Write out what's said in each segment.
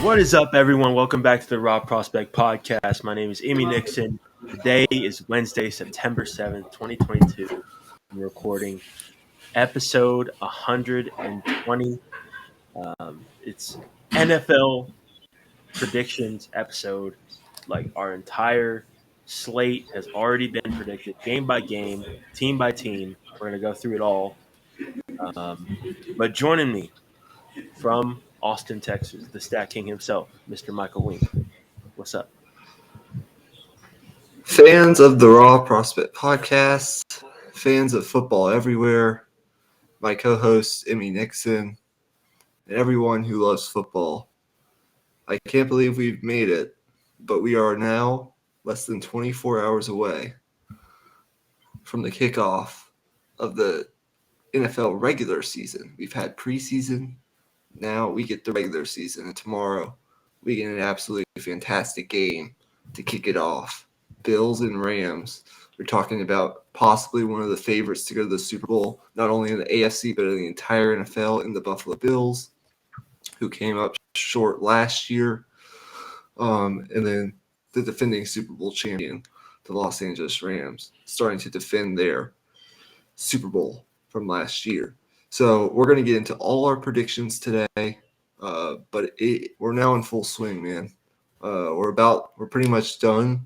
What is up, everyone? Welcome back to the Raw Prospect Podcast. My name is Amy Nixon. Today is Wednesday, September 7th, 2022. I'm recording episode 120. It's NFL predictions episode. Like our entire slate has already been predicted, game by game, team by team. We're going to go through it all. But joining me from Austin, Texas, the Stat King himself, Mr. Michael Wink. What's up? Fans of the Raw Prospect Podcast, fans of football everywhere, my co-host Emmy Nixon, and everyone who loves football. I can't believe we've made it, but we are now less than 24 hours away from the kickoff of the NFL regular season. We've had preseason, now we get the regular season, and tomorrow we get an absolutely fantastic game to kick it off. Bills and Rams. We're talking about possibly one of the favorites to go to the Super Bowl, not only in the AFC, but in the entire NFL, in the Buffalo Bills, who came up short last year. And then the defending Super Bowl champion, the Los Angeles Rams, starting to defend their Super Bowl from last year. So we're going to get into all our predictions today, but we're now in full swing, man. We're pretty much done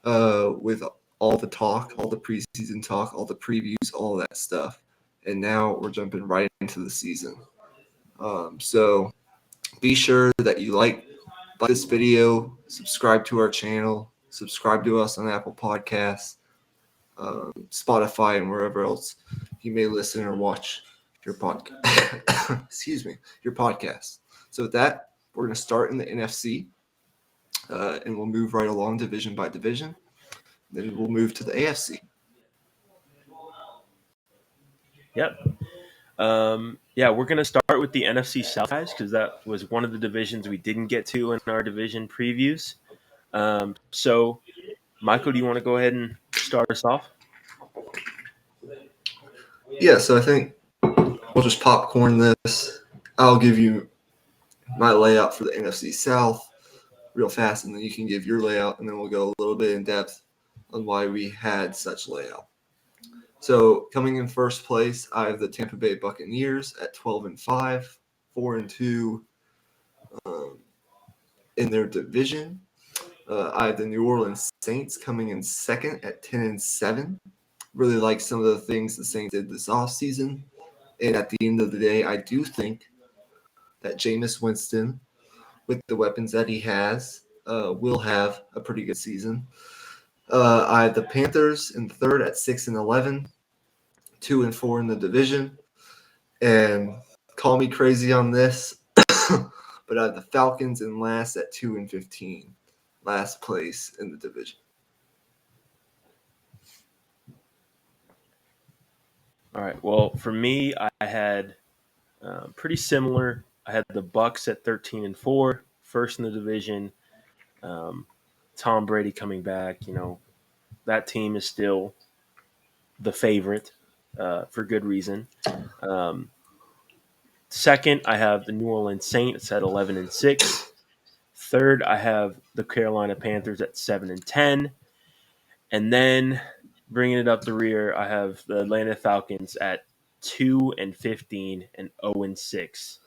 with all the talk, all the preseason talk, all the previews, all that stuff. And now we're jumping right into the season. So be sure that you like this video, subscribe to our channel, subscribe to us on Apple Podcasts, Spotify, and wherever else you may listen or watch your podcast. Your podcast. So with that, we're going to start in the NFC. And we'll move right along division by division. Then we'll move to the AFC. Yep. We're going to start with the NFC South, guys, because that was one of the divisions we didn't get to in our division previews. So, Michael, do you want to go ahead and start us off? Yeah, so I think we'll just popcorn this. I'll give you my layout for the NFC South real fast, and then you can give your layout, and then we'll go a little bit in depth on why we had such layout. So coming in first place, I have the Tampa Bay Buccaneers at 12-5, 4-2 in their division. I have the New Orleans Saints coming in second at 10-7. Really like some of the things the Saints did this offseason. And at the end of the day, I do think that Jameis Winston, with the weapons that he has, will have a pretty good season. I have the Panthers in third at 6-11, 2-4 in the division. And call me crazy on this, but I have the Falcons in last at 2-15, last place in the division. All right. Well, for me, I had pretty similar. I had the Bucs at 13-4, first in the division. Tom Brady coming back. That team is still the favorite for good reason. Second, I have the New Orleans Saints at 11-6. Third, I have the Carolina Panthers at 7-10. And then bringing it up the rear, I have the Atlanta Falcons at 2-15 and 0-6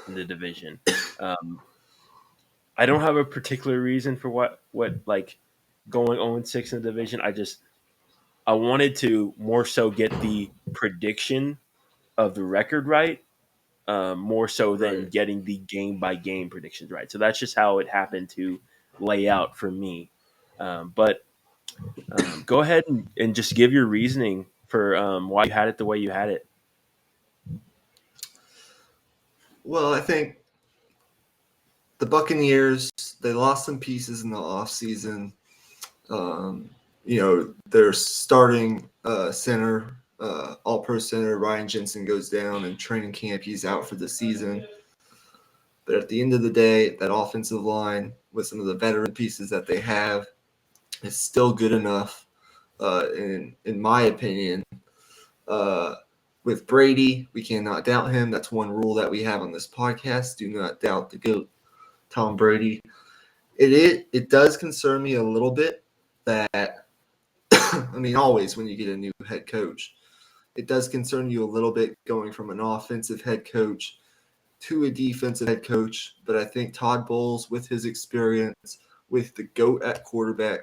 in the division. I don't have a particular reason for what like going 0-6 in the division. I wanted to more so get the prediction of the record right, more so than getting the game by game predictions right. So that's just how it happened to lay out for me. But go ahead and just give your reasoning for why you had it the way you had it. Well, I think the Buccaneers, they lost some pieces in the offseason. Their starting center, all-pro center, Ryan Jensen, goes down in training camp. He's out for the season. But at the end of the day, that offensive line, with some of the veteran pieces that they have, is still good enough, in my opinion. With Brady, we cannot doubt him. That's one rule that we have on this podcast. Do not doubt the GOAT. Tom Brady. It does concern me a little bit that I mean, always when you get a new head coach, it does concern you a little bit going from an offensive head coach to a defensive head coach. But I think Todd Bowles, with his experience, with the GOAT at quarterback,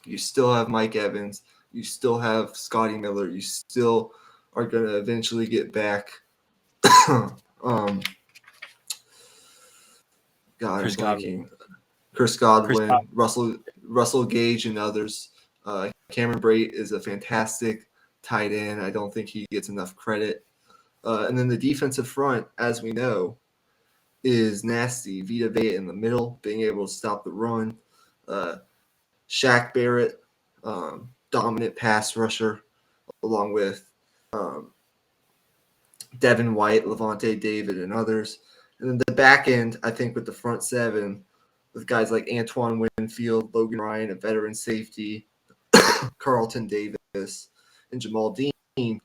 you still have Mike Evans, you still have Scotty Miller, you still are going to eventually get back. um, God, I'm Chris blanking. Godwin. Chris Chris Godwin, Russell Gage, and others. Cameron Brate is a fantastic tight end. I don't think he gets enough credit. And then the defensive front, as we know, is nasty. Vita Vea in the middle, being able to stop the run. Uh, Shaq Barrett, dominant pass rusher, along with um, Devin White, Levante David, and others. And then the back end, I think, with the front seven, with guys like Antoine Winfield, Logan Ryan, a veteran safety, Carlton Davis, and Jamal Dean. I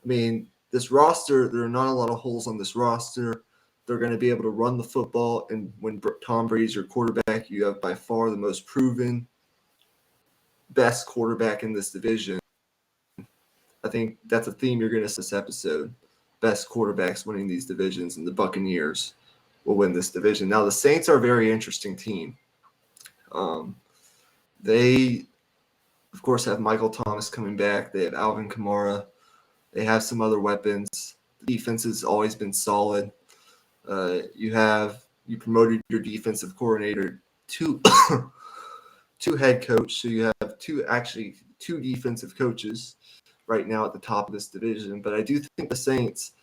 mean, this roster, there are not a lot of holes on this roster. They're going to be able to run the football. And when Tom Brady's your quarterback, you have by far the most proven, best quarterback in this division. I think that's a theme you're going to see this episode. Best quarterbacks winning these divisions, and the Buccaneers will win this division. Now, the Saints are a very interesting team. They, of course, have Michael Thomas coming back. They have Alvin Kamara. They have some other weapons. The defense has always been solid. You promoted your defensive coordinator to to head coach, so you have two defensive coaches right now at the top of this division. But I do think the Saints,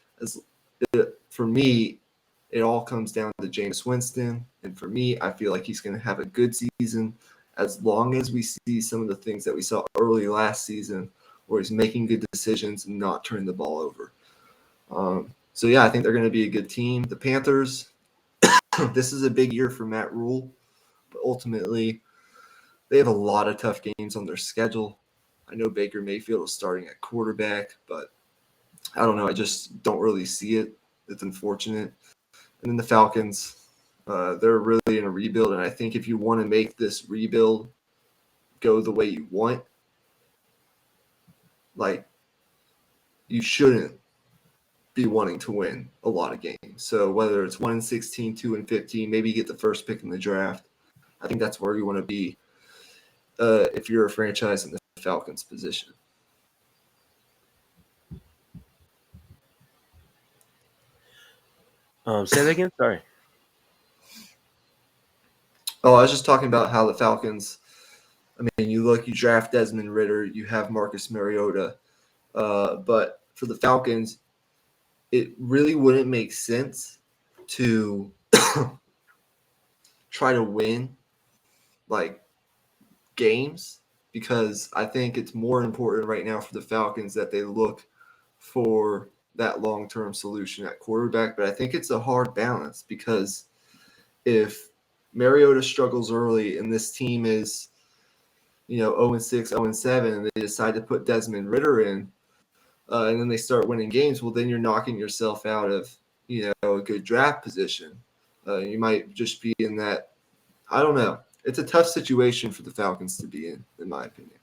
for me, it all comes down to Jameis Winston, and for me, I feel like he's going to have a good season as long as we see some of the things that we saw early last season, where he's making good decisions and not turning the ball over. So yeah, I think they're going to be a good team. The Panthers, this is a big year for Matt Rule, but ultimately, they have a lot of tough games on their schedule. I know Baker Mayfield is starting at quarterback, but I don't know. I just don't really see it. It's unfortunate. And then the Falcons, they're really in a rebuild, and I think if you want to make this rebuild go the way you want, like, you shouldn't be wanting to win a lot of games. So whether it's 1-16, 2-15, maybe you get the first pick in the draft. I think that's where you want to be if you're a franchise in the Falcons position. Say that again. Sorry. Oh, I was just talking about how the Falcons, I mean, you draft Desmond Ridder, you have Marcus Mariota, but for the Falcons, it really wouldn't make sense to try to win like games, because I think it's more important right now for the Falcons that they look for that long-term solution at quarterback. But I think it's a hard balance, because if Mariota struggles early and this team is, 0-6, 0-7, and they decide to put Desmond Ridder in, and then they start winning games, well, then you're knocking yourself out of, a good draft position. You might just be in that, I don't know. It's a tough situation for the Falcons to be in my opinion.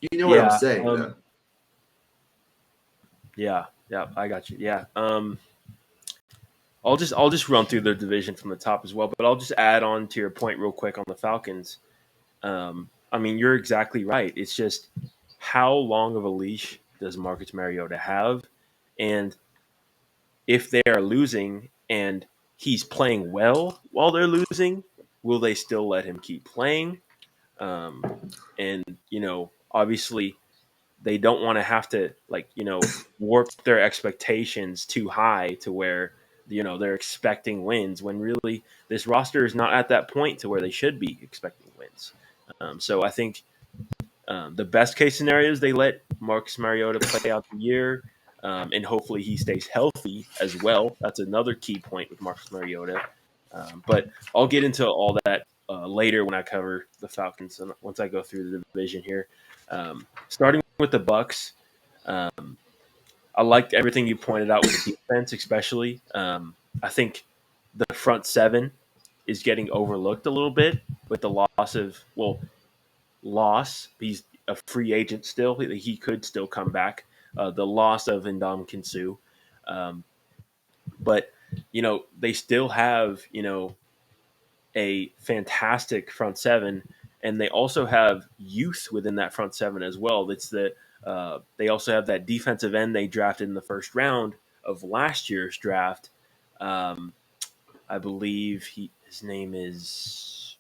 You know what I'm saying, though. Yeah, I got you. Yeah. I'll just run through the division from the top as well, but I'll just add on to your point real quick on the Falcons. I mean, you're exactly right. It's just, how long of a leash does Marcus Mariota have? And if they are losing and he's playing well while they're losing, will they still let him keep playing? And, obviously they don't want to have to, warp their expectations too high to where, they're expecting wins, when really this roster is not at that point to where they should be expecting wins. So I think the best case scenario is they let Marcus Mariota play out the year, and hopefully he stays healthy as well. That's another key point with Marcus Mariota. But I'll get into all that later when I cover the Falcons, and once I go through the division here. Starting with the Bucks, I liked everything you pointed out with the defense, especially. I think the front seven is getting overlooked a little bit with the loss. He's a free agent still. He could still come back. The loss of Ndamukong Suh. Um, but, they still have, a fantastic front seven, and they also have youth within that front seven as well. They also have that defensive end they drafted in the first round of last year's draft. Um, I believe his name is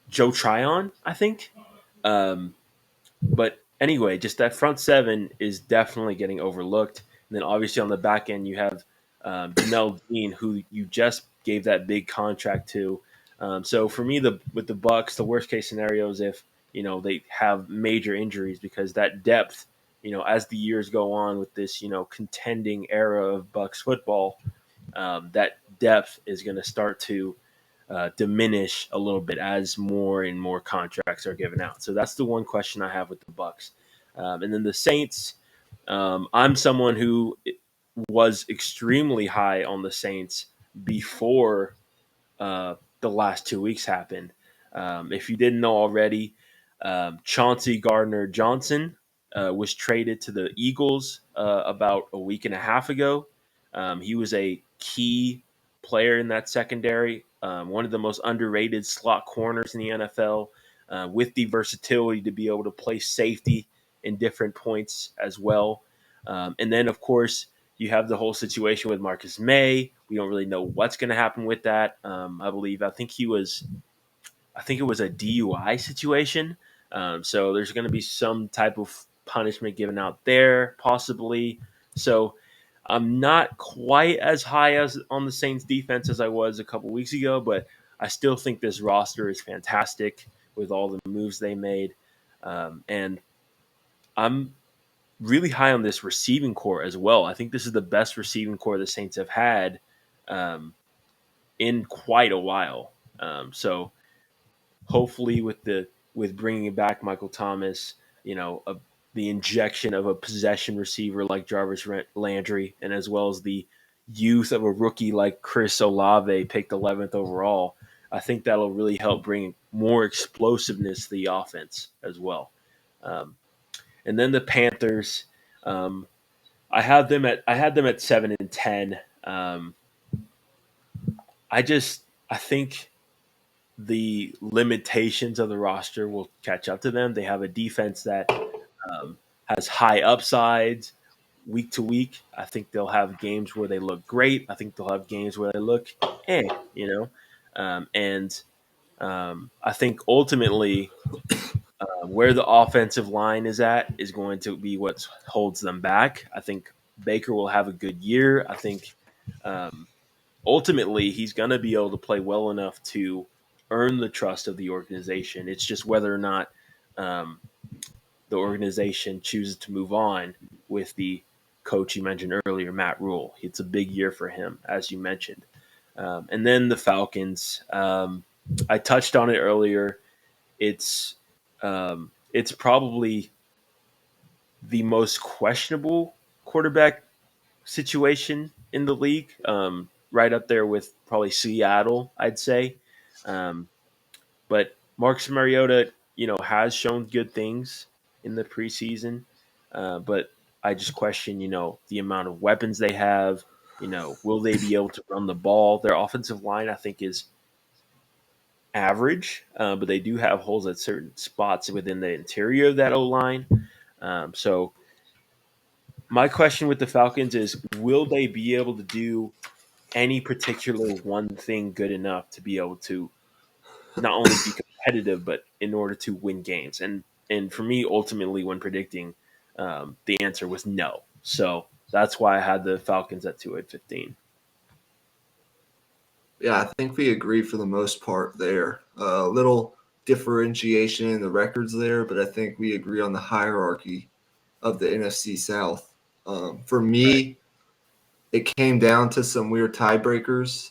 Joe Tryon, I think. Um, but anyway, just that front seven is definitely getting overlooked. And then obviously on the back end, you have Jamel Dean, who you just gave that big contract to. So for me, with the Bucks, the worst case scenario is if they have major injuries, because that depth, as the years go on with this contending era of Bucks football, that depth is going to start to diminish a little bit as more and more contracts are given out. So that's the one question I have with the Bucks. And then the Saints, I'm someone who was extremely high on the Saints before the last 2 weeks happened. If you didn't know already, Chauncey Gardner Johnson was traded to the Eagles about a week and a half ago. He was a key player in that secondary, one of the most underrated slot corners in the NFL, with the versatility to be able to play safety in different points as well. And then, of course, you have the whole situation with Marcus May. We don't really know what's going to happen with that. I think it was a DUI situation. So there's going to be some type of punishment given out there, possibly. So I'm not quite as high as on the Saints defense as I was a couple weeks ago, but I still think this roster is fantastic with all the moves they made. And I'm really high on this receiving core as well. I think this is the best receiving core the Saints have had um, in quite a while. So hopefully, with bringing back Michael Thomas, the injection of a possession receiver like Jarvis Landry, and as well as the youth of a rookie like Chris Olave, picked 11th overall, I think that'll really help bring more explosiveness to the offense as well. Um, and then the Panthers, um, I had them at 7-10. Um, I think the limitations of the roster will catch up to them. They have a defense that has high upsides week to week. I think they'll have games where they look great. I think they'll have games where they look eh, you know. And I think ultimately where the offensive line is at is going to be what holds them back. I think Baker will have a good year. I think um, ultimately he's going to be able to play well enough to earn the trust of the organization. It's just whether or not um, the organization chooses to move on with the coach you mentioned earlier, Matt Rule. It's a big year for him, as you mentioned. And then the Falcons. I touched on it earlier. It's probably the most questionable quarterback situation in the league, right up there with probably Seattle, I'd say. Um, but Marcus Mariota, has shown good things in the preseason, but I just question, the amount of weapons they have. Will they be able to run the ball? Their offensive line, I think, is average, but they do have holes at certain spots within the interior of that O line. So my question with the Falcons is, will they be able to do any particular one thing good enough to be able to not only be competitive, but in order to win games? And for me, ultimately, when predicting, the answer was no. So that's why I had the Falcons at 2-15. Yeah, I think we agree for the most part there. A little differentiation in the records there, but I think we agree on the hierarchy of the NFC South. For Right. me, it came down to some weird tiebreakers,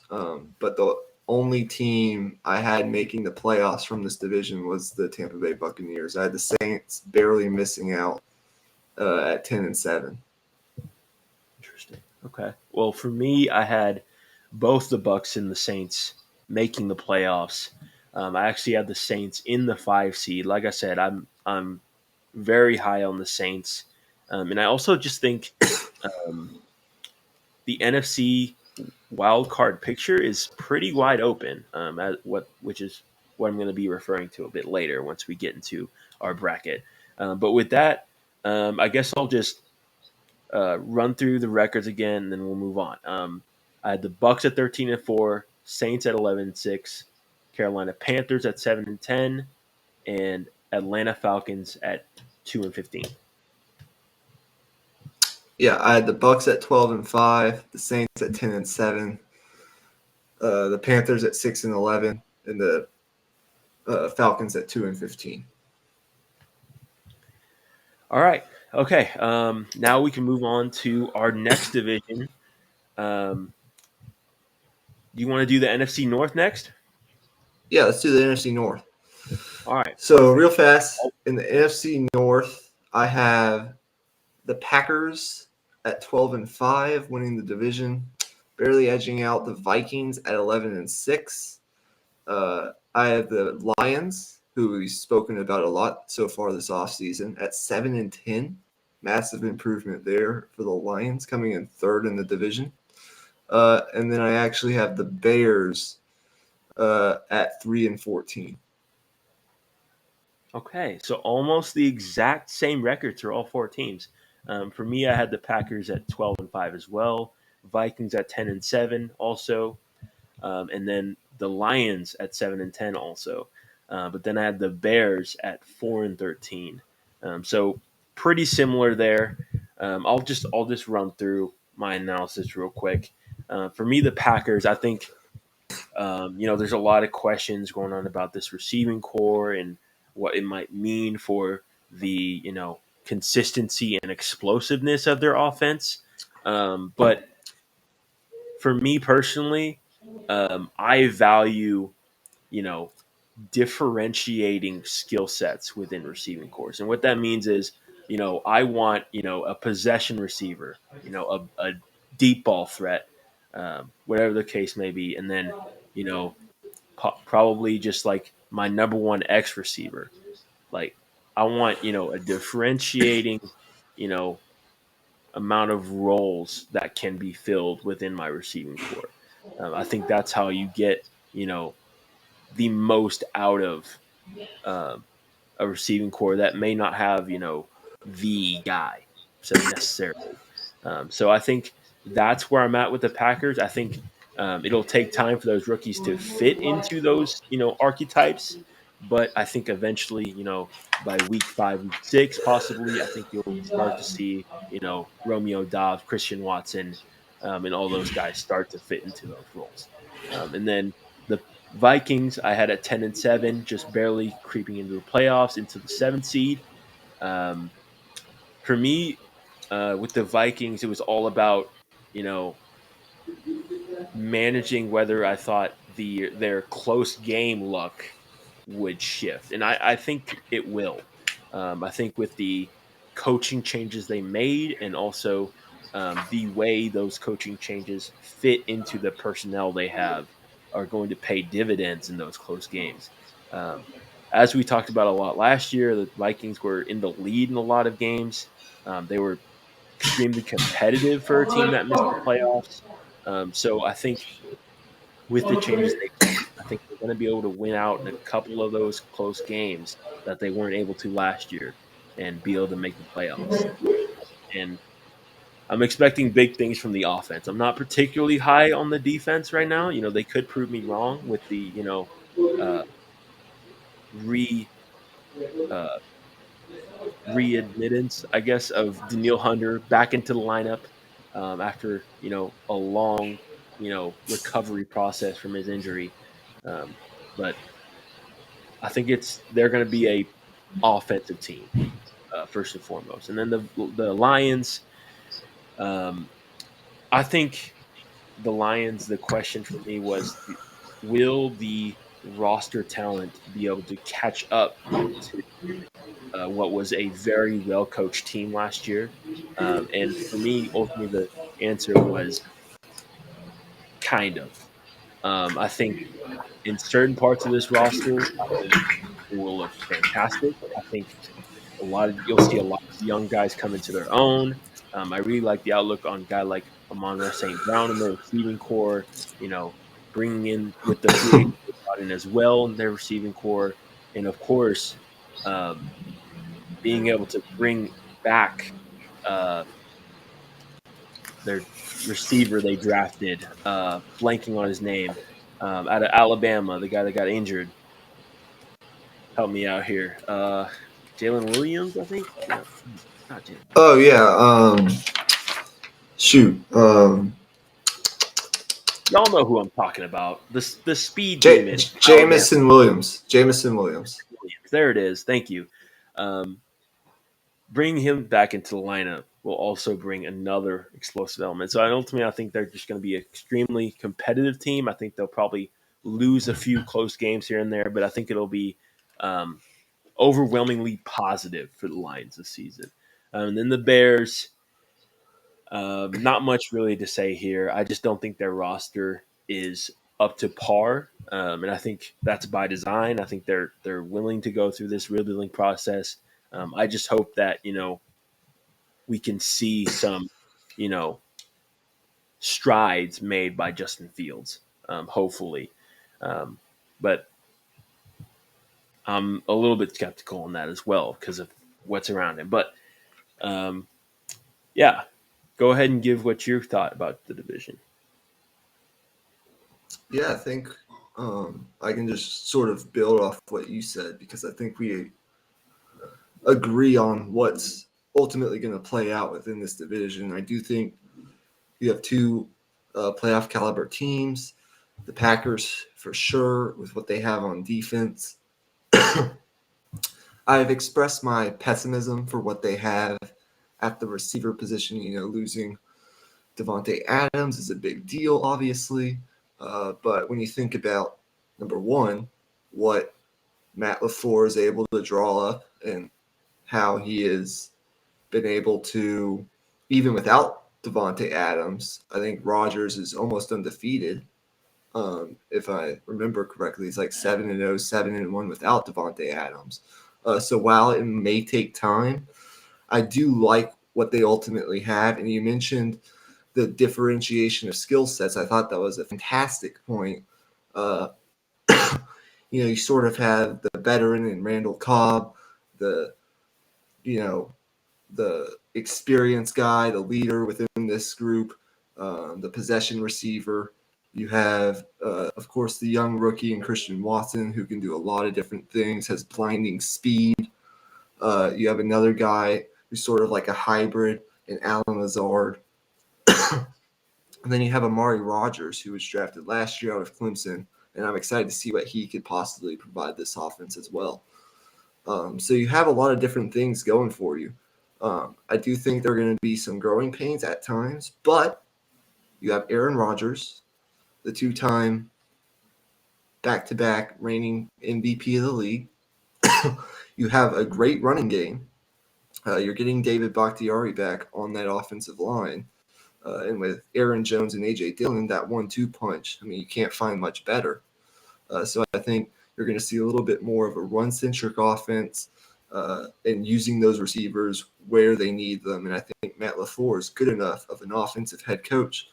but the only team I had making the playoffs from this division was the Tampa Bay Buccaneers. I had the Saints barely missing out at 10-7. Interesting. Okay. Well, for me, I had both the Bucks and the Saints making the playoffs. I actually had the Saints in the 5 seed. Like I said, I'm very high on the Saints, and I also just think um, the NFC wild card picture is pretty wide open. Which is what I'm going to be referring to a bit later once we get into our bracket. But with that, I guess I'll just run through the records again, and then we'll move on. I had the Bucks at 13-4, Saints at 11-6, Carolina Panthers at 7-10, and Atlanta Falcons at 2-15. Yeah, I had the Bucks at 12-5, the Saints at 10-7, the Panthers at 6-11, and the Falcons at 2-15. All right. Okay. Now we can move on to our next division. Do you want to do the NFC North next? Yeah, let's do the NFC North. All right. So real fast, in the NFC North, I have the Packers at 12-5, winning the division, barely edging out the Vikings at 11-6. I have the Lions, who we've spoken about a lot so far this offseason, at 7-10. Massive improvement there for the Lions, coming in third in the division. And then I actually have the Bears at 3-14. Okay. So almost the exact same records for all four teams. For me, I had the Packers at 12-5 as well. Vikings at 10-7 also. And then the Lions at 7-10 also. But then I had the Bears at 4-13. So pretty similar there. I'll just run through my analysis real quick. For me, the Packers, I think there's a lot of questions going on about this receiving core and what it might mean for the consistency and explosiveness of their offense. But for me personally, I value you know differentiating skill sets within receiving cores. And what that means is, I want, a possession receiver, a deep ball threat, whatever the case may be. And then, you know, probably just like my number one X receiver. Like I want, a differentiating, you know, amount of roles that can be filled within my receiving core. I think that's how you get, the most out of um, a receiving core that may not have the guy necessarily. So I think that's where I'm at with the Packers. I think it'll take time for those rookies to fit into those archetypes, but I think eventually by week 5, week 6, possibly I think you'll start to see Romeo Dobbs, Christian Watson, and all those guys start to fit into those roles, and then the Vikings, I had at 10-7, just barely creeping into the playoffs, into the 7th seed. Um, for me, with the Vikings, it was all about you know managing whether I thought their close game luck would shift, and I think it will. I think with the coaching changes they made, and also the way those coaching changes fit into the personnel they have, are going to pay dividends in those close games. Um, as we talked about a lot last year, the Vikings were in the lead in a lot of games. They were extremely competitive for a team that missed the playoffs. So I think with the changes they made, I think they're going to be able to win out in a couple of those close games that they weren't able to last year, and be able to make the playoffs. And I'm expecting big things from the offense. I'm not particularly high on the defense right now. They could prove me wrong with the uh, re uh, readmittance, I guess, of Daniil Hunter back into the lineup after a long recovery process from his injury. Um, but I think they're going to be a offensive team first and foremost, and then the Lions. Um, I think the Lions. The question for me was, will the roster talent be able to catch up to what was a very well coached team last year? And for me, ultimately, the answer was kind of. I think in certain parts of this roster, I think it will look fantastic. I think you'll see a lot of young guys come into their own. I really like the outlook on a guy like Amon-Ra St. Brown in their receiving core. Bringing in with the free agent they brought in as well in their receiving core, and of course, um, being able to bring back uh, their receiver they drafted, blanking on his name, out of Alabama, the guy that got injured. Help me out here. Jalen Williams, I think. No, not Jalen. Oh yeah. Shoot. Y'all know who I'm talking about. The speed demon, Alabama. Jamison Williams. Jamison Williams. There it is. Thank you. Um, bringing him back into the lineup will also bring another explosive element. So ultimately, I think they're just going to be an extremely competitive team. I think they'll probably lose a few close games here and there, but I think it'll be um, overwhelmingly positive for the Lions this season. And then the Bears, not much really to say here. I just don't think their roster is up to par, and I think that's by design. I think they're willing to go through this rebuilding process. I just hope that we can see some you know strides made by Justin Fields, hopefully, but I'm a little bit skeptical on that as well because of what's around him. But yeah, go ahead and give what you thought about the division. Yeah, I think I can just sort of build off what you said because I think we agree on what's ultimately going to play out within this division. I do think you have two playoff caliber teams. The Packers, for sure, with what they have on defense. I've expressed my pessimism for what they have at the receiver position. Losing Devontae Adams is a big deal, obviously. But when you think about, number one, what Matt LaFleur is able to draw up and how he has been able to, even without Devontae Adams, I think Rodgers is almost undefeated. If I remember correctly, he's like 7-0, 7-1 without Devontae Adams. So while it may take time, I do like what they ultimately have. And you mentioned the differentiation of skill sets. I thought that was a fantastic point. Uh, you sort of have the veteran in Randall Cobb, the the experienced guy, the leader within this group, the possession receiver. You have, of course, the young rookie in Christian Watson, who can do a lot of different things, has blinding speed. You have another guy who's sort of like a hybrid in Alan Lazard. And then you have Amari Rodgers, who was drafted last year out of Clemson, and I'm excited to see what he could possibly provide this offense as well. So you have a lot of different things going for you. I do think there are going to be some growing pains at times, but you have Aaron Rodgers, the two-time back-to-back reigning MVP of the league. You have a great running game. You're getting David Bakhtiari back on that offensive line. And with Aaron Jones and A.J. Dillon, that 1-2 punch, I mean, you can't find much better. So I think you're going to see a little bit more of a run-centric offense and using those receivers where they need them. And I think Matt LaFleur is good enough of an offensive head coach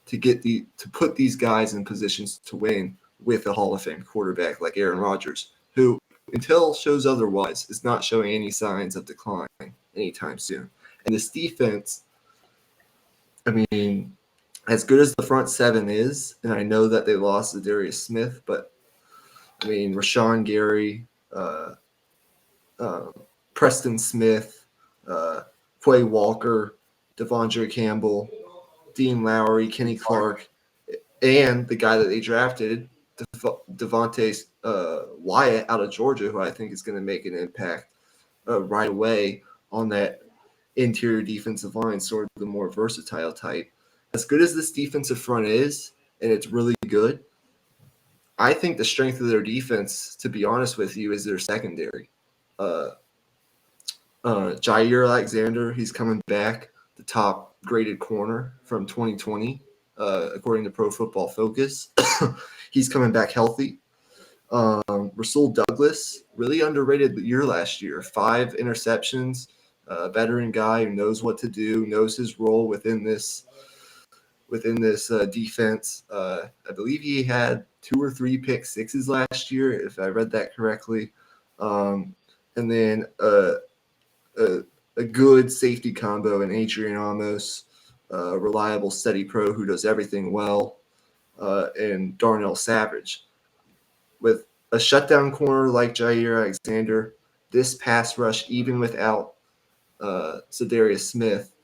to put these guys in positions to win with a Hall of Fame quarterback like Aaron Rodgers, who, until shows otherwise, is not showing any signs of decline anytime soon. And this defense, I mean, as good as the front seven is, and I know that they lost to Darius Smith, but I mean, Rashawn Gary, Preston Smith, Quay Walker, Devondre Campbell, Dean Lowry, Kenny Clark, and the guy that they drafted, Devontae Wyatt out of Georgia, who I think is going to make an impact right away on that interior defensive line, sort of the more versatile type. As good as this defensive front is, and it's really good, I think the strength of their defense, to be honest with you, is their secondary. Jair Alexander, he's coming back, the top graded corner from 2020. according to Pro Football Focus. He's coming back healthy. Rasul Douglas, really underrated year last year. 5 interceptions, a veteran guy who knows what to do, knows his role within this defense. I believe he had 2 or 3 pick sixes last year, if I read that correctly. And then a good safety combo in Adrian Amos, reliable, steady pro who does everything well, and Darnell Savage. With a shutdown corner like Jair Alexander, this pass rush, even without Zadarius Smith,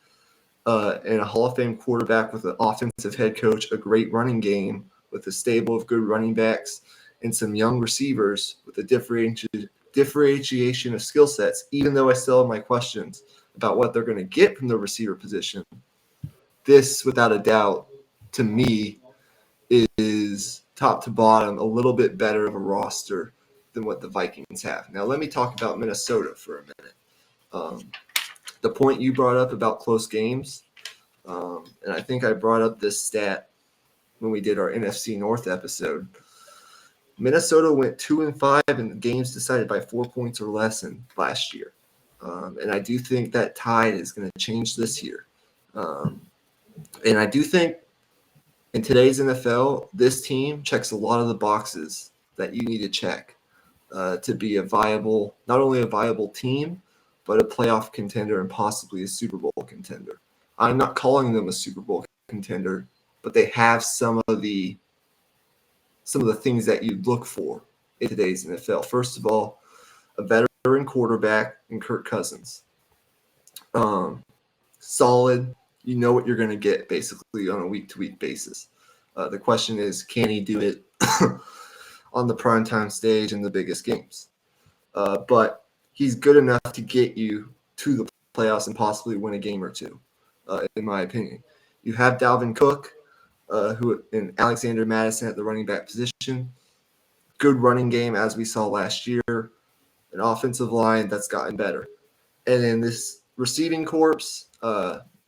and a Hall of Fame quarterback with an offensive head coach, a great running game with a stable of good running backs, and some young receivers with a differentiation of skill sets, even though I still have my questions about what they're going to get from the receiver position. This, without a doubt, to me, is top to bottom a little bit better of a roster than what the Vikings have. Now, let me talk about Minnesota for a minute. The point you brought up about close games, and I think I brought up this stat when we did our NFC North episode. Minnesota went 2-5 in games decided by 4 points or less in last year. And I do think that tide is going to change this year. And I do think in today's NFL, this team checks a lot of the boxes that you need to check to be not only a viable team, but a playoff contender and possibly a Super Bowl contender. I'm not calling them a Super Bowl contender, but they have some of the things that you'd look for in today's NFL. First of all, a veteran quarterback in Kirk Cousins. Solid. You know what you're going to get basically on a week-to-week basis. The question is, can he do it on the primetime stage in the biggest games? But he's good enough to get you to the playoffs and possibly win a game or two, in my opinion. You have Dalvin Cook, and Alexander Madison at the running back position. Good running game, as we saw last year. An offensive line that's gotten better. And in this receiving corps,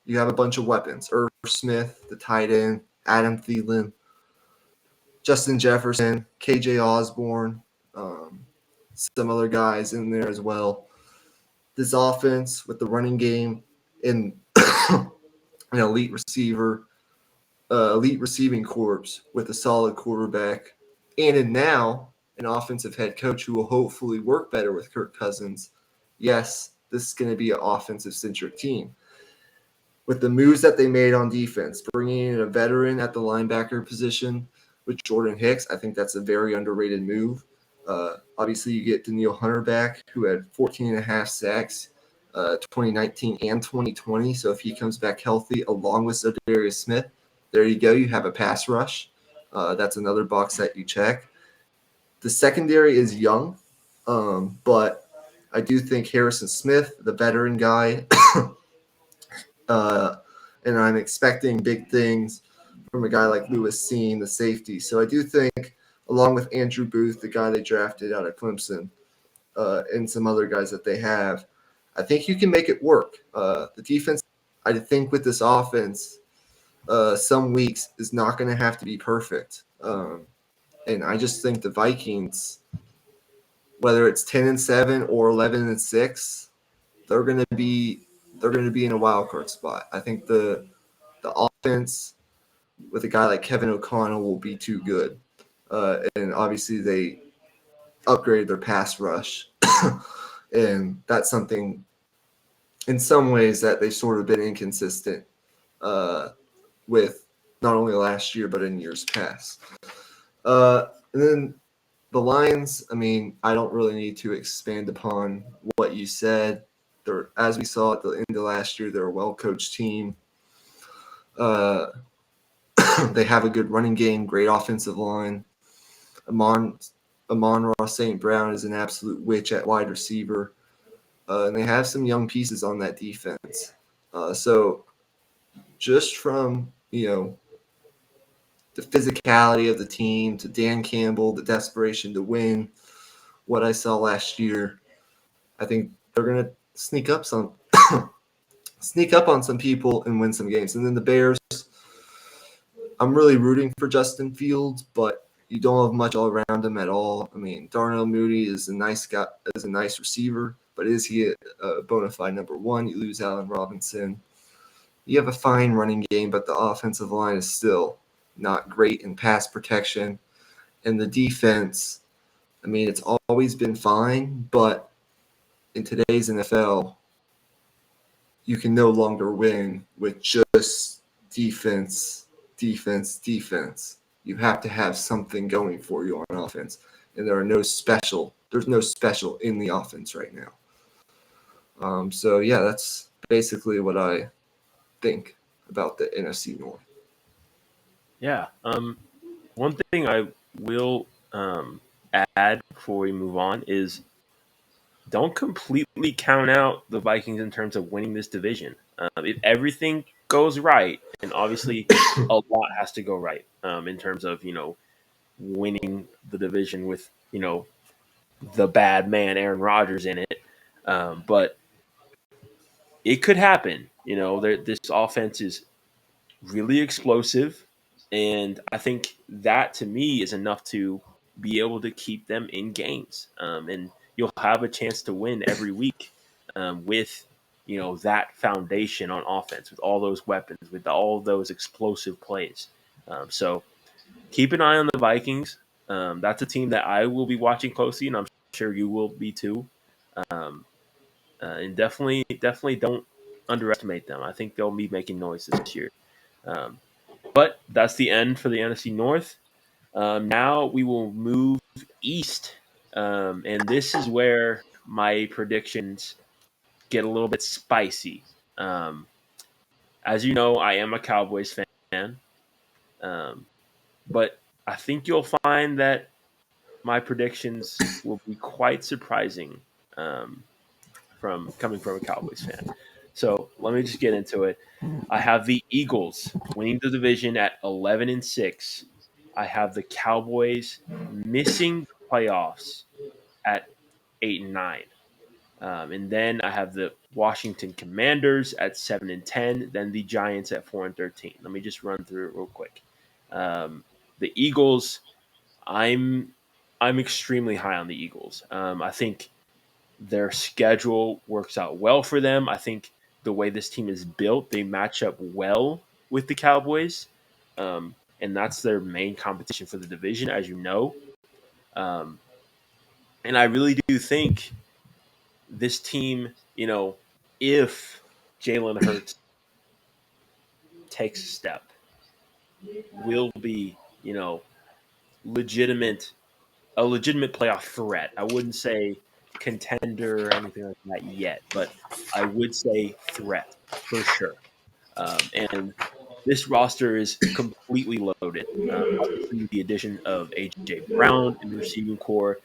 you have a bunch of weapons. Irv Smith, the tight end, Adam Thielen, Justin Jefferson, KJ Osborne, some other guys in there as well. This offense with the running game and an elite receiving corps with a solid quarterback, and now an offensive head coach who will hopefully work better with Kirk Cousins. Yes, this is going to be an offensive-centric team. With the moves that they made on defense, bringing in a veteran at the linebacker position with Jordan Hicks, I think that's a very underrated move. Obviously, you get Danielle Hunter back, who had 14.5 sacks 2019 and 2020. So if he comes back healthy, along with Zadarius Smith, there you go. You have a pass rush. That's another box that you check. The secondary is young, but I do think Harrison Smith, the veteran guy, and I'm expecting big things from a guy like Lewis Seen, the safety. So I do think, along with Andrew Booth, the guy they drafted out of Clemson, and some other guys that they have, I think you can make it work. The defense, I think with this offense, some weeks is not going to have to be perfect. And I just think the Vikings, whether it's 10-7 or 11-6, they're going to be in a wild card spot. I think the offense with a guy like Kevin O'Connell will be too good. And obviously they upgraded their pass rush. And that's something in some ways that they've sort of been inconsistent with not only last year, but in years past. And then the Lions, I mean, I don't really need to expand upon what you said. As we saw at the end of last year, they're a well-coached team. They have a good running game, great offensive line. Amon-Ra St. Brown is an absolute witch at wide receiver. And they have some young pieces on that defense. So just from, the physicality of the team to Dan Campbell, the desperation to win, what I saw last year, I think they're going to sneak up on some people and win some games. And then the Bears, I'm really rooting for Justin Fields, but you don't have much all around him at all. I mean, Darnell Mooney is a nice guy, is a nice receiver, but is he a bona fide number one? You lose Allen Robinson. You have a fine running game, but the offensive line is still not great in pass protection. And the defense, I mean, it's always been fine, but in today's NFL, you can no longer win with just defense, defense, defense. You have to have something going for you on offense. And there's no special in the offense right now. So yeah, that's basically what I think about the NFC North. Yeah. One thing I will add before we move on is don't completely count out the Vikings in terms of winning this division. If everything goes right, and obviously a lot has to go right in terms of winning the division with the bad man Aaron Rodgers in it, but it could happen. This offense is really explosive, and I think that to me is enough to be able to keep them in games. And you'll have a chance to win every week with that foundation on offense, with all those weapons, with all those explosive plays. So keep an eye on the Vikings. That's a team that I will be watching closely, and I'm sure you will be too. Um, and definitely don't underestimate them. I think they'll be making noise this year. Um, but that's the end for the NFC North. Now we will move east, and this is where my predictions get a little bit spicy. Um, as you know, I am a Cowboys fan, um, but I think you'll find that my predictions will be quite surprising um, from coming from a Cowboys fan. So let me just get into it. I have the Eagles winning the division at 11-6. I have the Cowboys missing the playoffs at 8-9. And then I have the Washington Commanders at 7-10. Then the Giants at 4-13. Let me just run through it real quick. Um, the Eagles, I'm I'm extremely high on the Eagles. I think their schedule works out well for them. I think the way this team is built, they match up well with the Cowboys, and that's their main competition for the division, as you know. Um, and I really do think this team, if Jalen Hurts takes a step, will be, legitimate a legitimate playoff threat. I wouldn't say contender or anything like that yet, but I would say threat for sure. And this roster is completely loaded. Obviously, with the addition of AJ Brown in the receiving core,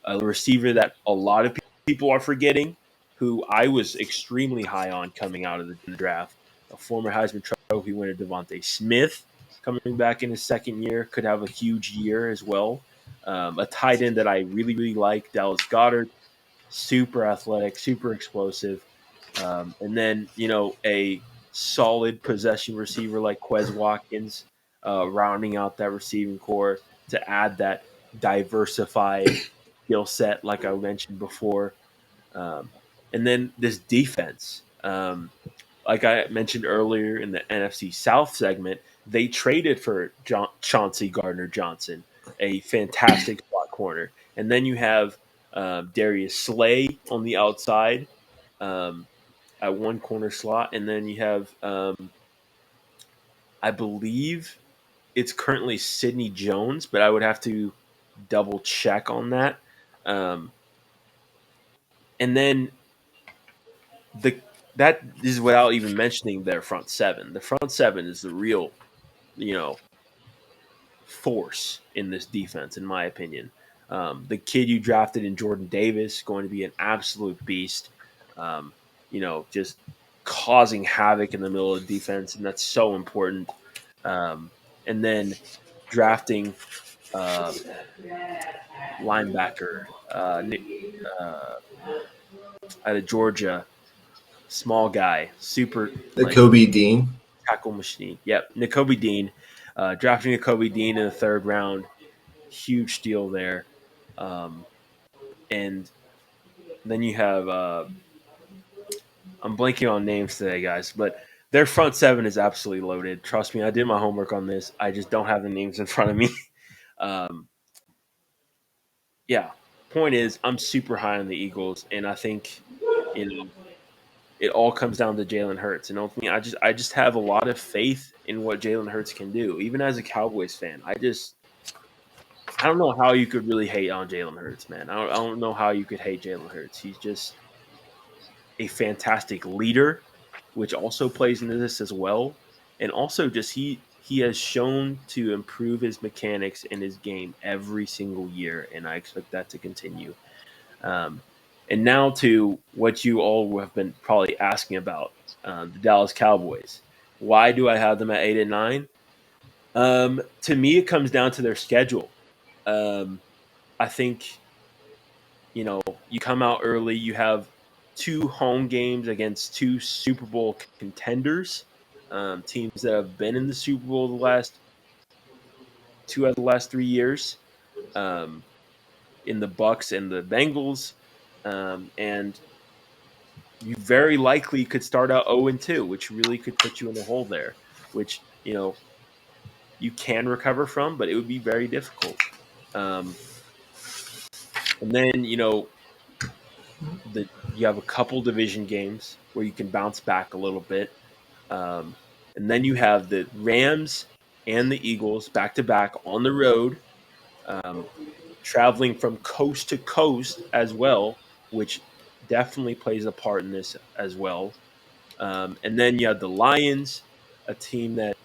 a receiver that a lot of people are forgetting, who I was extremely high on coming out of the draft, a former Heisman Trophy winner, Devontae Smith, coming back in his second year, could have a huge year as well. A tight end that I really, really like, Dallas Goddard, super athletic, super explosive. And then, a solid possession receiver like Quez Watkins, rounding out that receiving core to add that diversified skill set, like I mentioned before. Um, and then this defense, like I mentioned earlier in the NFC South segment, they traded for Chauncey Gardner Johnson, a fantastic slot corner. And then you have Darius Slay on the outside um, at one corner slot. And then you have, I believe it's currently Sidney Jones, but I would have to double check on that. Um, and then the that is without even mentioning their front seven. The front seven is the real, you know, force in this defense, in my opinion. The kid you drafted in Jordan Davis going to be an absolute beast. Um, just causing havoc in the middle of the defense, and that's so important. And then drafting uh, linebacker uh, out of Georgia, small guy, super The like Kobe Dean. tackle machine. Yep, N'Kobe Dean. Drafting a Kobe Dean in the third round, huge steal there. And then you have I'm blanking on names today, guys, but their front seven is absolutely loaded. Trust me, I did my homework on this. I just don't have the names in front of me. Um, yeah. Point is, I'm super high on the Eagles, and I think you know it all comes down to Jalen Hurts. And ultimately, I just have a lot of faith in what Jalen Hurts can do. Even as a Cowboys fan, I don't know how you could really hate on Jalen Hurts, man. I don't know how you could hate Jalen Hurts. He's just a fantastic leader, which also plays into this as well. And also, just he has shown to improve his mechanics in his game every single year, and I expect that to continue. Um, and now to what you all have been probably asking about, the Dallas Cowboys. Why do I have them at 8 and 9? To me, it comes down to their schedule. Um, I think you come out early. You have two home games against two Super Bowl contenders, teams that have been in the Super Bowl the last two out of the last 3 years, um, in the Bucks and the Bengals, and you very likely could start out 0-2, which really could put you in a hole there, which you can recover from, but it would be very difficult. Um, and then you have a couple division games where you can bounce back a little bit. Um, and then you have the Rams and the Eagles back to back on the road, um, traveling from coast to coast as well, which definitely plays a part in this as well. And then you have the Lions, a team that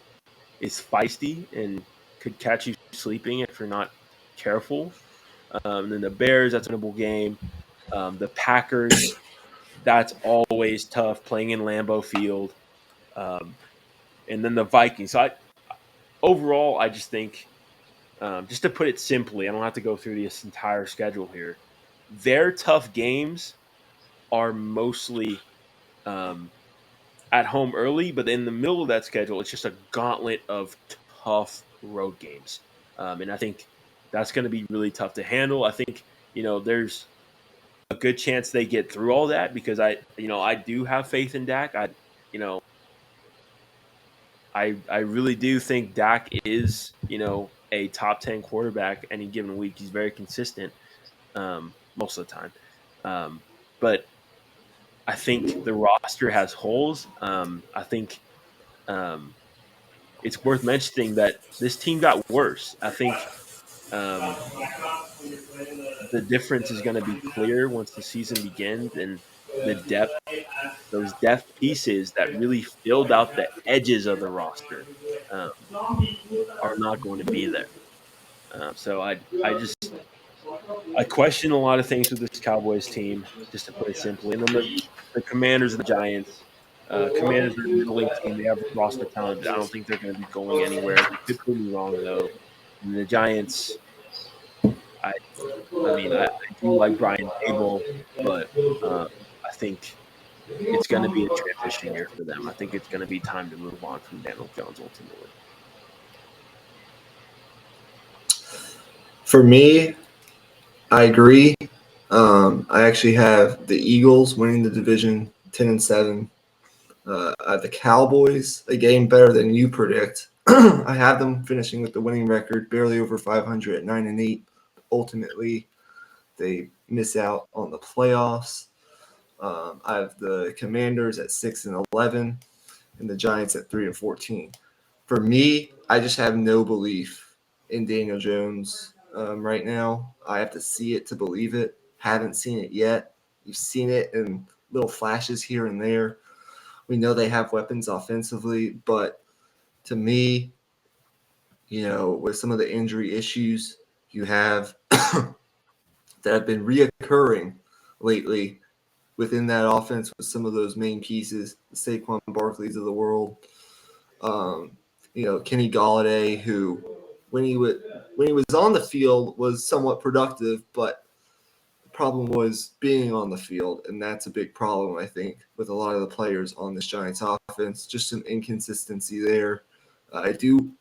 is feisty and could catch you sleeping if you're not careful. And then the Bears, that's a winnable game. The Packers, that's always tough playing in Lambeau Field. Um, and then the Vikings. So overall, I just think, just to put it simply, I don't have to go through this entire schedule here. Their tough games are mostly um, at home early, but in the middle of that schedule, it's just a gauntlet of tough road games. And I think that's going to be really tough to handle. I think, there's a good chance they get through all that because I do have faith in Dak. You know, I really do think Dak is, a top 10 quarterback any given week. He's very consistent, most of the time. Um, but I think the roster has holes. I think um, it's worth mentioning that this team got worse. I think um, the difference is going to be clear once the season begins, and the depth, those depth pieces that really filled out the edges of the roster, um, are not going to be there. So I question a lot of things with this Cowboys team, just to put it simply. And then the Commanders and the Giants. Commanders are a middling team. They have roster talent, but I don't think they're going to be going anywhere. They could prove me wrong though. And the Giants, I I do like Brian Dable, but I think it's going to be a transition year for them. I think it's going to be time to move on from Daniel Jones ultimately. For me, I agree. I actually have the Eagles winning the division 10-7. I have the Cowboys a game better than you predict. I have them finishing with the winning record, barely over 500 at 9-8. Ultimately, they miss out on the playoffs. I have the Commanders at 6-11 and the Giants at 3-14. For me, I just have no belief in Daniel Jones right now. I have to see it to believe it. Haven't seen it yet. You've seen it in little flashes here and there. We know they have weapons offensively, but to me, with some of the injury issues you have that have been reoccurring lately within that offense with some of those main pieces, the Saquon Barkleys of the world, Kenny Galladay, who when he was on the field was somewhat productive, but the problem was being on the field, and that's a big problem I think with a lot of the players on this Giants offense. Just some inconsistency there. I do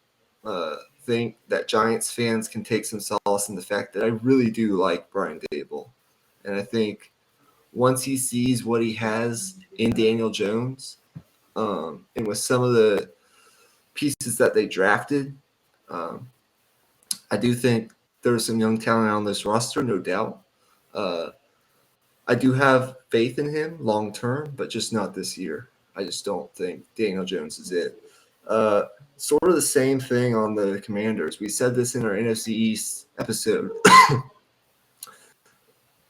think that Giants fans can take some solace in the fact that I really do like Brian Dable. And I think once he sees what he has in Daniel Jones, and with some of the pieces that they drafted, um, I do think there's some young talent on this roster, no doubt. Uh, I do have faith in him long term, but just not this year. I just don't think Daniel Jones is it. Uh, Sort of the same thing on the Commanders. We said this in our NFC East episode.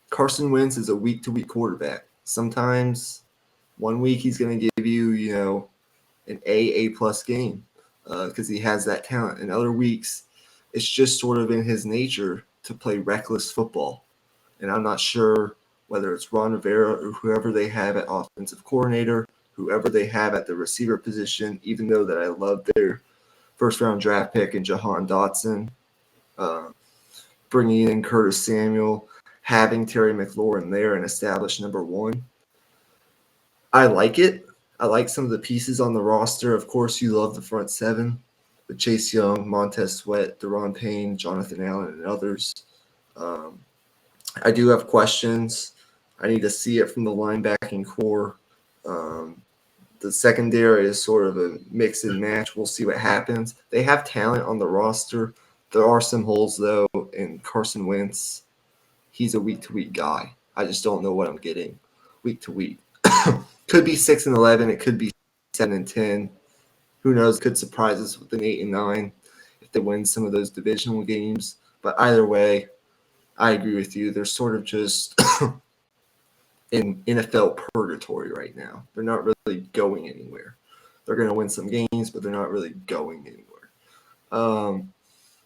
Carson Wentz is a week to week quarterback. Sometimes one week he's going to give you, an A plus game because he has that talent. And other weeks, it's just sort of in his nature to play reckless football. And I'm not sure whether it's Ron Rivera or whoever they have at offensive coordinator, whoever they have at the receiver position, even though that I love their first round draft pick in Jahan Dotson, uh, bringing in Curtis Samuel, having Terry McLaurin there and establish number one. I like it. I like some of the pieces on the roster. Of course, you love the front seven with Chase Young, Montez Sweat, Deron Payne, Jonathan Allen, and others. Um, I do have questions. I need to see it from the linebacking core. Um, the secondary is sort of a mix and match. We'll see what happens. They have talent on the roster. There are some holes, though, in Carson Wentz. He's a week-to-week guy. I just don't know what I'm getting week to week. Could be 6-11. It could be 7-10. Who knows? Could surprise us with an 8-9 if they win some of those divisional games. But either way, I agree with you. They're sort of just in NFL purgatory right now. They're not really going anywhere. They're going to win some games, but they're not really going anywhere.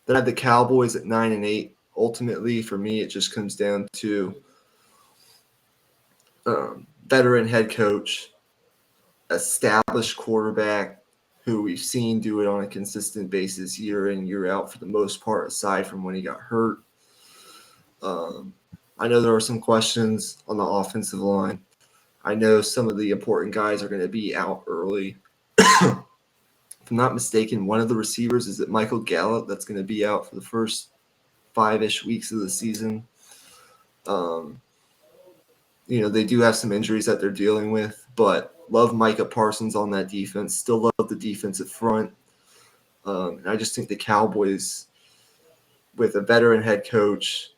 Then I have the Cowboys at 9-8. Ultimately, for me, it just comes down to veteran head coach, established quarterback who we've seen do it on a consistent basis year in, year out for the most part, aside from when he got hurt. I know there are some questions on the offensive line. I know some of the important guys are going to be out early. If I'm not mistaken, one of the receivers is it Michael Gallup that's going to be out for the first 5-ish weeks of the season. They do have some injuries that they're dealing with, but love Micah Parsons on that defense. Still love the defensive front. And I just think the Cowboys, with a veteran head coach,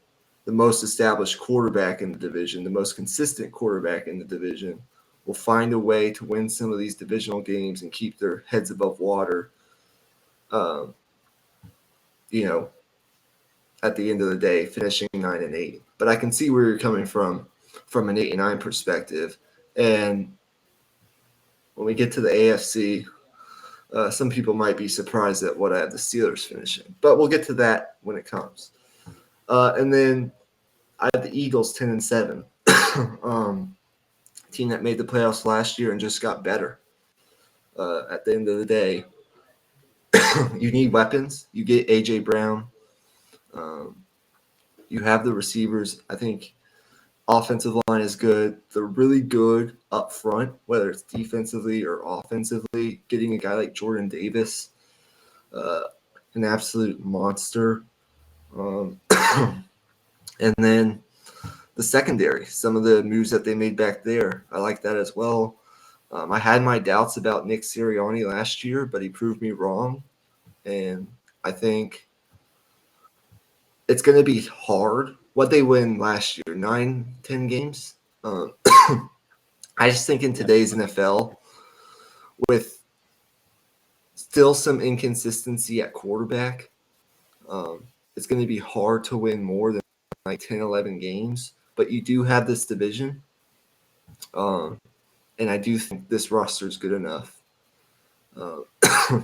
the most established quarterback in the division, the most consistent quarterback in the division, will find a way to win some of these divisional games and keep their heads above water. At the end of the day, finishing 9-8. But I can see where you're coming from an 8-9 perspective. And when we get to the AFC, some people might be surprised at what I have the Steelers finishing. But we'll get to that when it comes. And then I have the Eagles 10-7. Team that made the playoffs last year and just got better. At the end of the day, you need weapons. You get A.J. Brown. You have the receivers. I think offensive line is good. They're really good up front, whether it's defensively or offensively. Getting a guy like Jordan Davis, an absolute monster. And then the secondary, some of the moves that they made back there, I like that as well. I had my doubts about Nick Sirianni last year, but he proved me wrong. And I think it's going to be hard. What they win last year, 9-10 games. I just think in today's NFL, with still some inconsistency at quarterback, it's going to be hard to win more than like 10, 11 games. But you do have this division. And I do think this roster is good enough to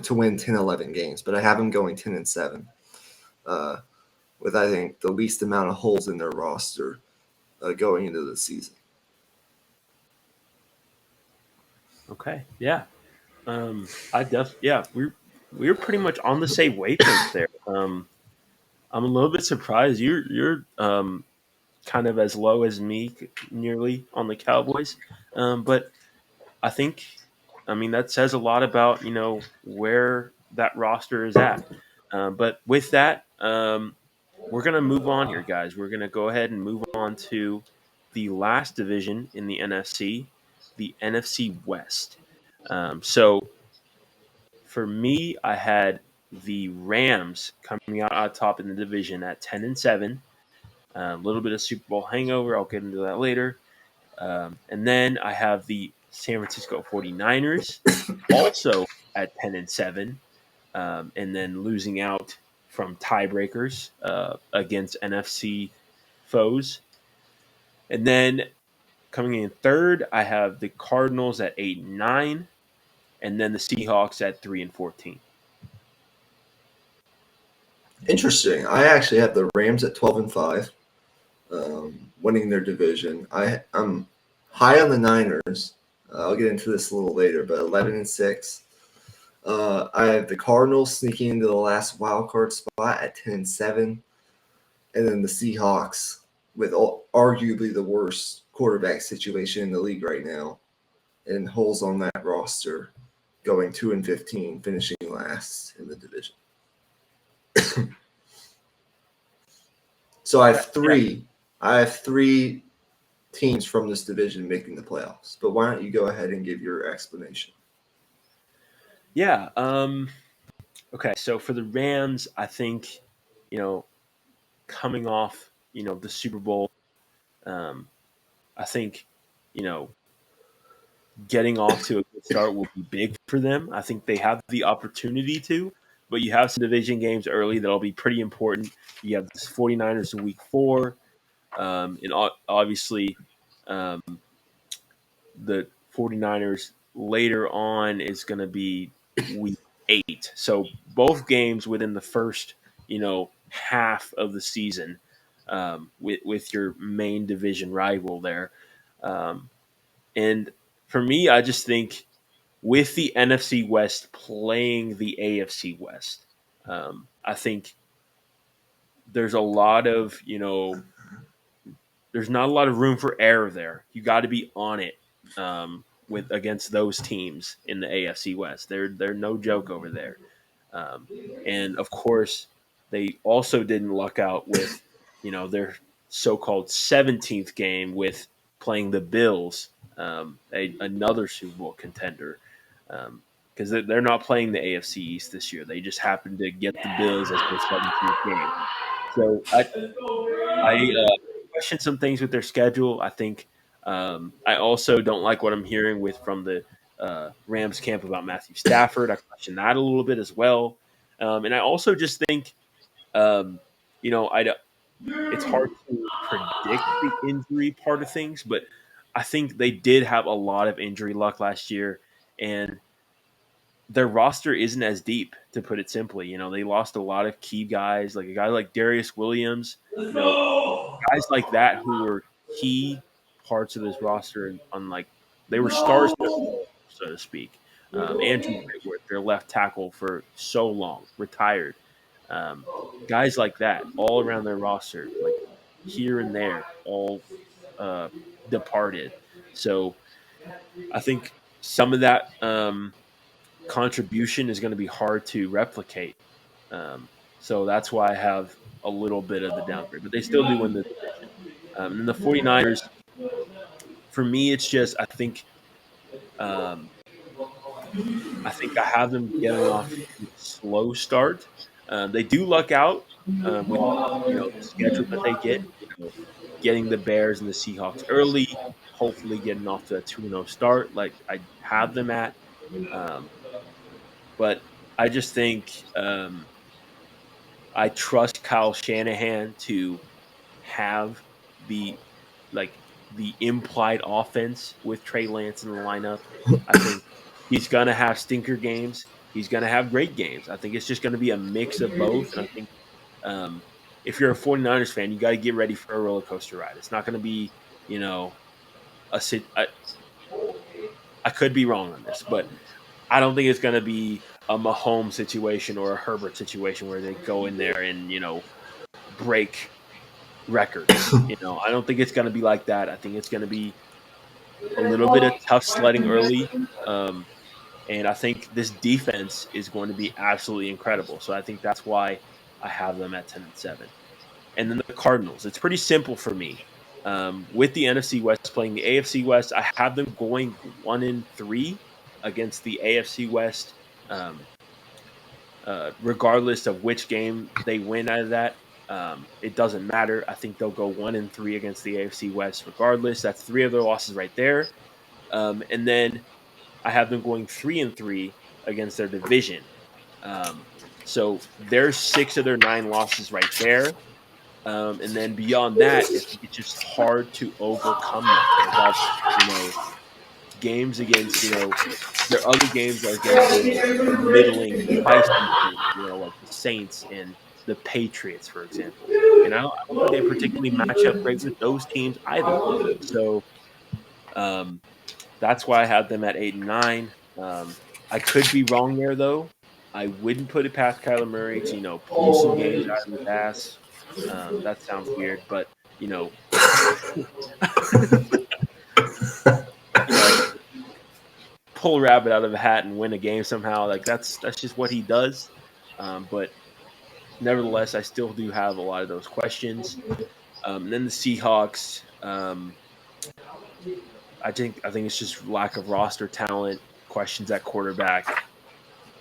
win 10, 11 games. But I have them going 10-7. With, I think, the least amount of holes in their roster going into the season. Okay, yeah. We're pretty much on the same wavelength there. I'm a little bit surprised you're kind of as low as me, nearly on the Cowboys, but I think, I mean, that says a lot about where that roster is at. But with that, we're going to move on here, guys. We're going to go ahead and move on to the last division in the NFC, the NFC West. So for me, I had the Rams coming out on top in the division at 10-7. A little bit of Super Bowl hangover. I'll get into that later. And then I have the San Francisco 49ers also at 10-7, and then losing out from tiebreakers against NFC foes. And then coming in third, I have the Cardinals at 8-9, and then the Seahawks at 3-14. Interesting. I actually have the Rams at 12-5, winning their division. I'm high on the Niners. I'll get into this a little later, but 11-6. I have the Cardinals sneaking into the last wild card spot at 10-7, and then the Seahawks with arguably the worst quarterback situation in the league right now, and holes on that roster, going 2-15, finishing last in the division. So I have three teams from this division making the playoffs. But why don't you go ahead and give your explanation? Yeah. Okay. So for the Rams, I think, coming off, the Super Bowl, I think, getting off to a good start will be big for them. I think they have the opportunity to, but you have some division games early that'll be pretty important. You have the 49ers in week 4, and obviously the 49ers later on is going to be week 8. So both games within the first, half of the season, with your main division rival there. And for me, I just think with the NFC West playing the AFC West, I think there's a lot of, there's not a lot of room for error there. You got to be on it with against those teams in the AFC West. They're no joke over there. And of course, they also didn't luck out with, their so-called 17th game with playing the Bills, another Super Bowl contender, because they're not playing the AFC East this year. They just happened to get the Bills as their 17th game. So I question some things with their schedule. I think I also don't like what I'm hearing from the Rams camp about Matthew Stafford. I question that a little bit as well, and I also just think, it's hard to predict the injury part of things, but I think they did have a lot of injury luck last year, and their roster isn't as deep, to put it simply. They lost a lot of key guys, like a guy like Darius Williams, guys like that who were key parts of this roster, and they were stars, so to speak. Andrew Whitworth, their left tackle for so long, retired. Guys like that, all around their roster, like here and there, all departed. So I think some of that contribution is going to be hard to replicate. So that's why I have a little bit of the downgrade, but they still do win the division. And the 49ers, for me, it's just um, I think I have them getting off to a slow start. They do luck out with the schedule that they get. Getting the Bears and the Seahawks early, hopefully getting off to a 2-0 start, like I have them at. Um, but I just think I trust Kyle Shanahan to have the the implied offense with Trey Lance in the lineup. I think he's gonna have stinker games. He's gonna have great games. I think it's just gonna be a mix of both. And I think if you're a 49ers fan, you got to get ready for a roller coaster ride. It's not gonna be, a sit. I could be wrong on this, but I don't think it's gonna be a Mahomes situation or a Herbert situation where they go in there and break records. I don't think it's going to be like that. I think it's going to be a little bit of tough sledding early, And I think this defense is going to be absolutely incredible. So I think that's why I have them at 10-7. And then the Cardinals. It's pretty simple for me. With the NFC West playing the AFC West, I have them going 1-3 against the AFC West. Regardless of which game they win out of that, it doesn't matter. I think they'll go 1-3 against the AFC West regardless. That's three of their losses right there. And then I have them going 3-3 against their division. So there's six of their nine losses right there. And then beyond that, I think it's just hard to overcome that. They got, games against, their other games are against, the middling, feisty teams, like the Saints and the Patriots, for example. And I don't think they particularly match up great with those teams either. So um, that's why I have them at 8-9. I could be wrong there, though. I wouldn't put it past Kyler Murray to, pull some games out of his ass. That sounds weird, but you know, you know, pull a rabbit out of a hat and win a game somehow. Like that's just what he does. But nevertheless, I still do have a lot of those questions. Then the Seahawks. I think it's just lack of roster talent, questions at quarterback,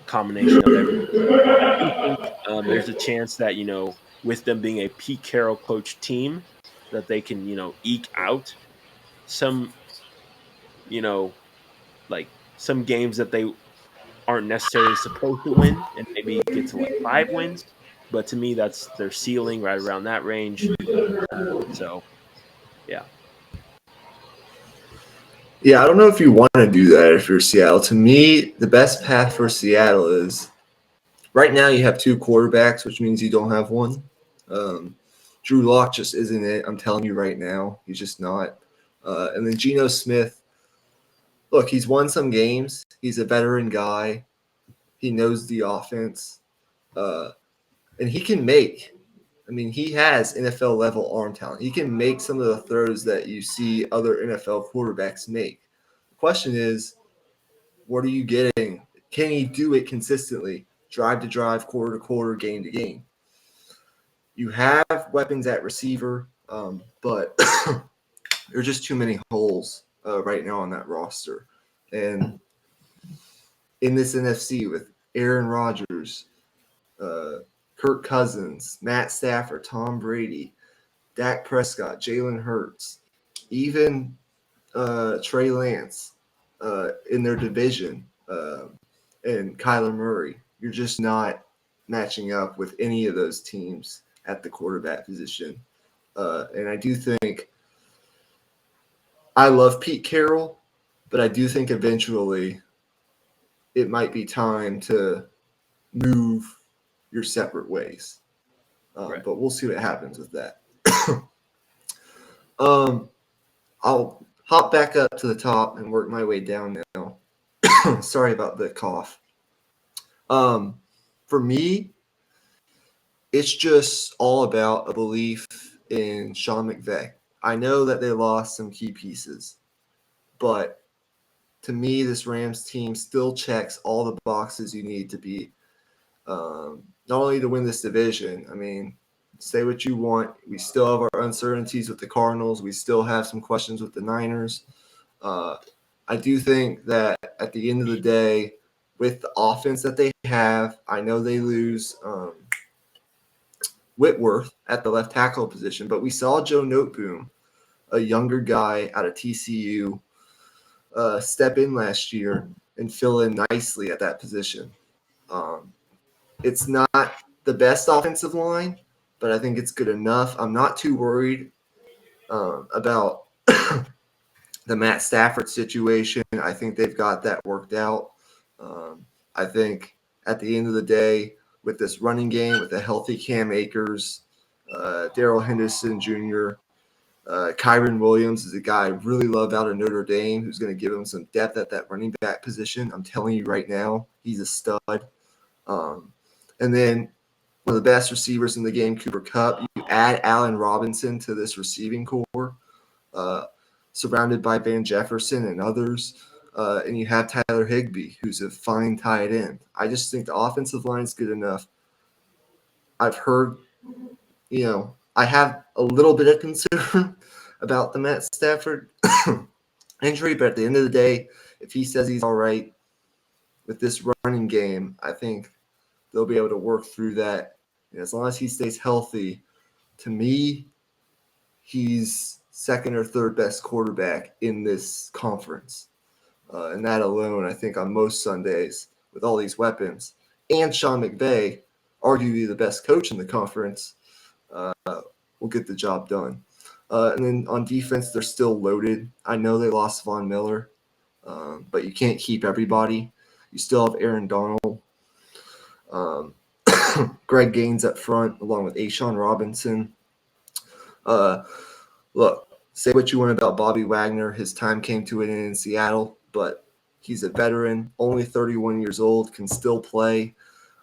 combination of everything. I do think there's a chance that with them being a Pete Carroll coach team, that they can eke out some like some games that they aren't necessarily supposed to win and maybe get to like 5 wins. But to me, that's their ceiling right around that range. So yeah, Yeah, I don't know if you want to do that if you're Seattle. To me, the best path for Seattle is right now you have two quarterbacks, which means you don't have one. Drew Lock just isn't it. I'm telling you right now, he's just not. And then Geno Smith, look, he's won some games. He's a veteran guy. He knows the offense. And he can make. I mean, he has NFL level arm talent. He can make some of the throws that you see other NFL quarterbacks make. The question is, what are you getting? Can he do it consistently, drive to drive, quarter to quarter, game to game? You have weapons at receiver, but there are just too many holes right now on that roster. And in this NFC with Aaron Rodgers, Kirk Cousins, Matt Stafford, Tom Brady, Dak Prescott, Jalen Hurts, even Trey Lance in their division, and Kyler Murray. You're just not matching up with any of those teams at the quarterback position. And I do think I love Pete Carroll, but I do think eventually it might be time to move your separate ways. right. But we'll see what happens with that. I'll hop back up to the top and work my way down now. Sorry about the cough. For me, it's just all about a belief in Sean McVay. I know that they lost some key pieces, but to me, this Rams team still checks all the boxes you need to be not only to win this division. I mean, say what you want. We still have our uncertainties with the Cardinals. We still have some questions with the Niners. I do think that at the end of the day, with the offense that they have, I know they lose Whitworth at the left tackle position, but we saw Joe Noteboom, a younger guy out of TCU, step in last year and fill in nicely at that position. It's not the best offensive line, but I think it's good enough. I'm not too worried about the Matt Stafford situation. I think they've got that worked out. I think at the end of the day, with this running game, with a healthy Cam Akers, Darrell Henderson Jr., Kyron Williams is a guy I really love out of Notre Dame who's going to give him some depth at that running back position. I'm telling you right now, he's a stud. And then one of the best receivers in the game, Cooper Kupp. You add Allen Robinson to this receiving core, surrounded by Van Jefferson and others. and you have Tyler Higbee, who's a fine tight end. I just think the offensive line's good enough. I've heard, I have a little bit of concern about the Matt Stafford injury, but at the end of the day, if he says he's all right with this running game, I think they'll be able to work through that. And as long as he stays healthy, to me, he's second or third best quarterback in this conference. And that alone, I think, on most Sundays with all these weapons, and Sean McVay, arguably the best coach in the conference, will get the job done. And then on defense, they're still loaded. I know they lost Von Miller, but you can't keep everybody. You still have Aaron Donald, Greg Gaines up front, along with Ashawn Robinson. Look, say what you want about Bobby Wagner. His time came to an end in Seattle, but he's a veteran, only 31 years old, can still play.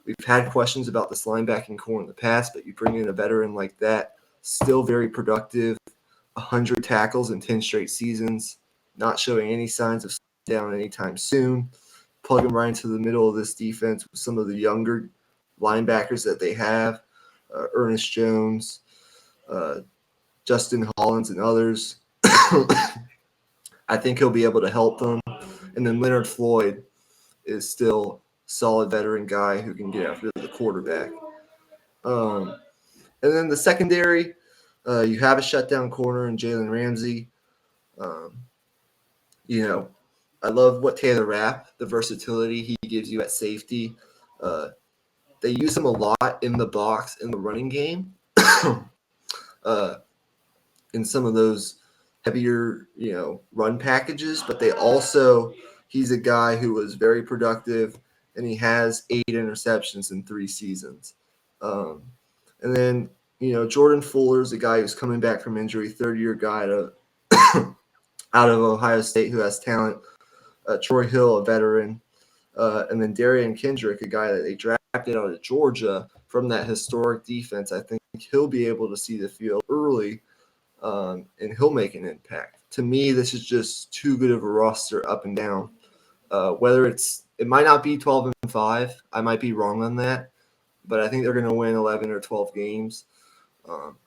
We've had questions about this linebacking core in the past, but you bring in a veteran like that, still very productive, 100 tackles in 10 straight seasons, not showing any signs of slowing down anytime soon. Plug him right into the middle of this defense with some of the younger linebackers that they have, Ernest Jones, Justin Hollins, and others. I think he'll be able to help them. And then Leonard Floyd is still a solid veteran guy who can get after the quarterback. And then the secondary, you have a shutdown corner in Jalen Ramsey. I love what Taylor Rapp, the versatility he gives you at safety. They use him a lot in the box in the running game. In some of those heavier, run packages, but he's a guy who was very productive, and he has 8 interceptions in 3 seasons. And then, Jordan Fuller is a guy who's coming back from injury, third-year guy out of Ohio State who has talent. Troy Hill, a veteran. And then Darian Kendrick, a guy that they drafted out of Georgia from that historic defense. I think he'll be able to see the field early, and he'll make an impact. To me, this is just too good of a roster up and down. It might not be 12-5. I might be wrong on that, but I think they're going to win 11 or 12 games.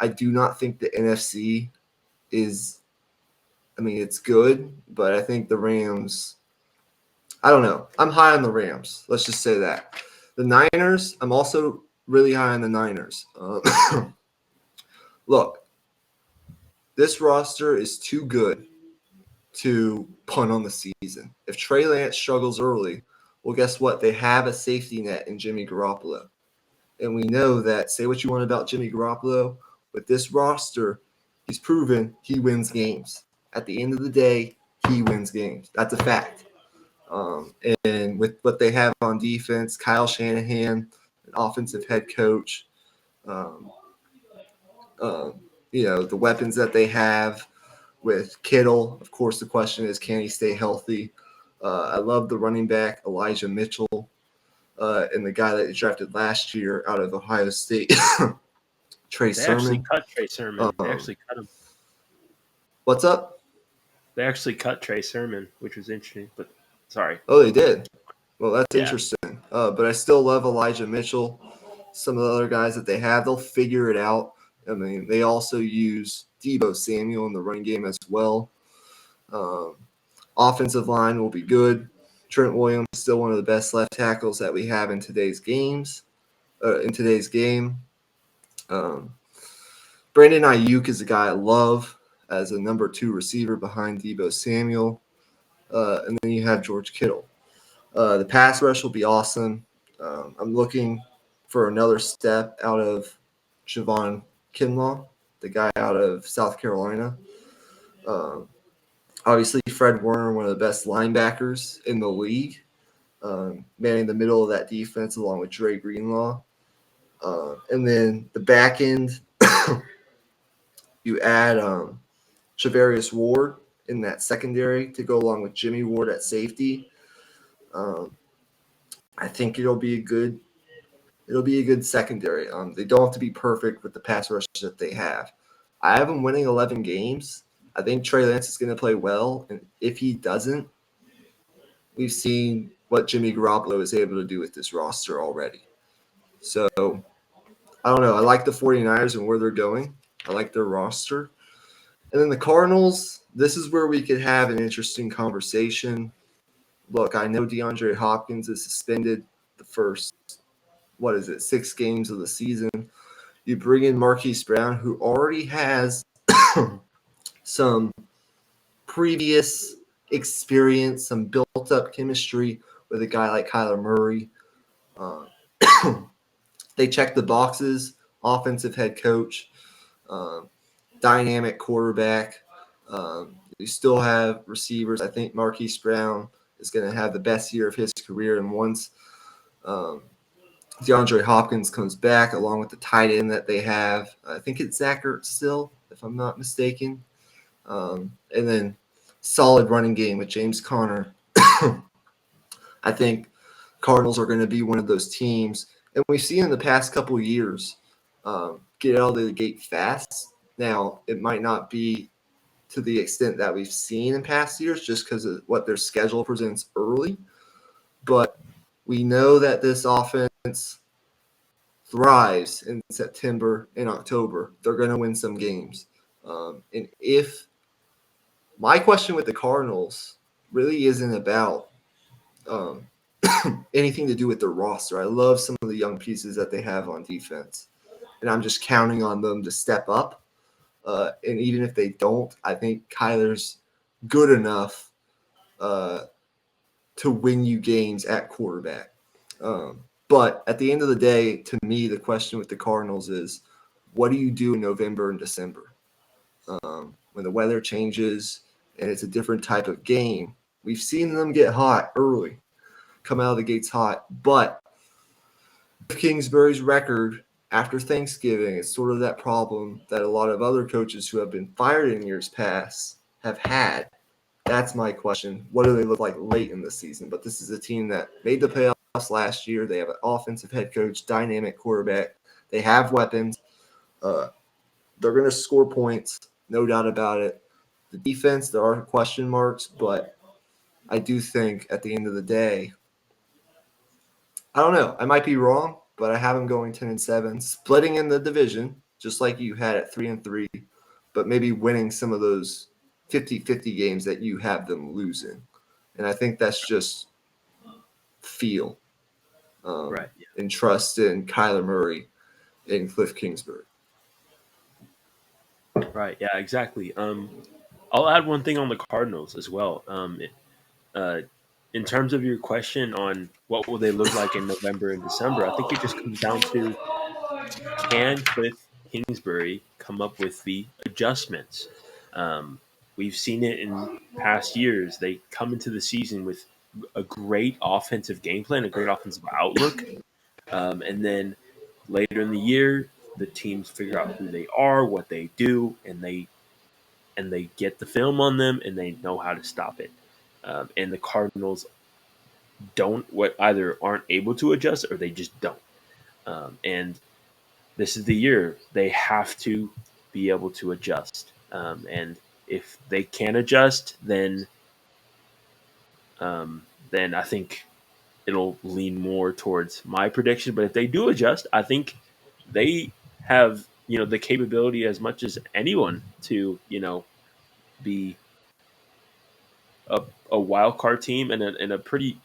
I do not think the NFC is – it's good, but I think the Rams – I don't know. I'm high on the Rams. Let's just say that. The Niners, I'm also really high on the Niners. Look, this roster is too good to punt on the season. If Trey Lance struggles early, well, guess what? They have a safety net in Jimmy Garoppolo. And we know that, say what you want about Jimmy Garoppolo, with this roster, he's proven he wins games. At the end of the day, he wins games. That's a fact. And with what they have on defense, Kyle Shanahan, an offensive head coach, the weapons that they have with Kittle. Of course, the question is, can he stay healthy? I love the running back, Elijah Mitchell, and the guy that they drafted last year out of Ohio State, Trey Sermon. They actually cut Trey Sermon. They actually cut him. What's up? They actually cut Trey Sermon, which was interesting, but sorry. Oh, they did? Well, that's interesting. But I still love Elijah Mitchell. Some of the other guys that they have, they'll figure it out. They also use Deebo Samuel in the running game as well. Offensive line will be good. Trent Williams is still one of the best left tackles that we have in today's game. Brandon Ayuk is a guy I love as a number 2 receiver behind Deebo Samuel. And then you have George Kittle. The pass rush will be awesome. I'm looking for another step out of Javon Kinlaw, the guy out of South Carolina. Obviously, Fred Warner, one of the best linebackers in the league, manning the middle of that defense along with Dre Greenlaw. And then the back end, you add Travarius Ward in that secondary to go along with Jimmy Ward at safety. I think it'll be a good secondary. They don't have to be perfect with the pass rush that they have. I have them winning 11 games. I think Trey Lance is going to play well, and if he doesn't, we've seen what Jimmy Garoppolo is able to do with this roster already. So I don't know. I like the 49ers and where they're going. I like their roster. And then the Cardinals, this is where we could have an interesting conversation. Look, I know DeAndre Hopkins is suspended the first, 6 games of the season. You bring in Marquise Brown, who already has some previous experience, some built-up chemistry with a guy like Kyler Murray. They check the boxes, offensive head coach, dynamic quarterback. You still have receivers. I think Marquise Brown is going to have the best year of his career. And once DeAndre Hopkins comes back, along with the tight end that they have, I think it's Zach Ertz still, if I'm not mistaken. And then solid running game with James Conner. I think Cardinals are going to be one of those teams, and we've seen in the past couple of years get out of the gate fast. Now, it might not be to the extent that we've seen in past years just because of what their schedule presents early, but we know that this offense thrives in September and October. They're going to win some games. And if my question with the Cardinals really isn't about anything to do with their roster. I love some of the young pieces that they have on defense, and I'm just counting on them to step up. And even if they don't, I think Kyler's good enough to win you games at quarterback. But at the end of the day, to me, the question with the Cardinals is, what do you do in November and December? When the weather changes and it's a different type of game. We've seen them get hot early, come out of the gates hot, but Kingsbury's record after Thanksgiving is sort of that problem that a lot of other coaches who have been fired in years past have had. That's my question. What do they look like late in the season? But this is a team that made the playoffs last year. They have an offensive head coach, dynamic quarterback. They have weapons. They're going to score points, no doubt about it. The defense, there are question marks, but I do think at the end of the day, I don't know. I might be wrong, but I have them going 10-7, splitting in the division, just like you had at 3-3, but maybe winning some of those 50-50 games that you have them losing. And I think that's just feel Right. and trust in Kyler Murray and Cliff Kingsbury. Right. Yeah. Exactly. I'll add one thing on the Cardinals as well. In terms of your question on what will they look like in November and December, I think it just comes down to, can Cliff Kingsbury come up with the adjustments? Um, we've seen it in past years. They come into the season with a great offensive game plan, a great offensive outlook, and then later in the year, the teams figure out who they are, what they do, and they get the film on them and they know how to stop it. And the Cardinals either aren't able to adjust or they just don't. And this is the year they have to be able to adjust. And if they can't adjust, then I think it'll lean more towards my prediction. But if they do adjust, I think they have the capability as much as anyone to be a wild card team and a pretty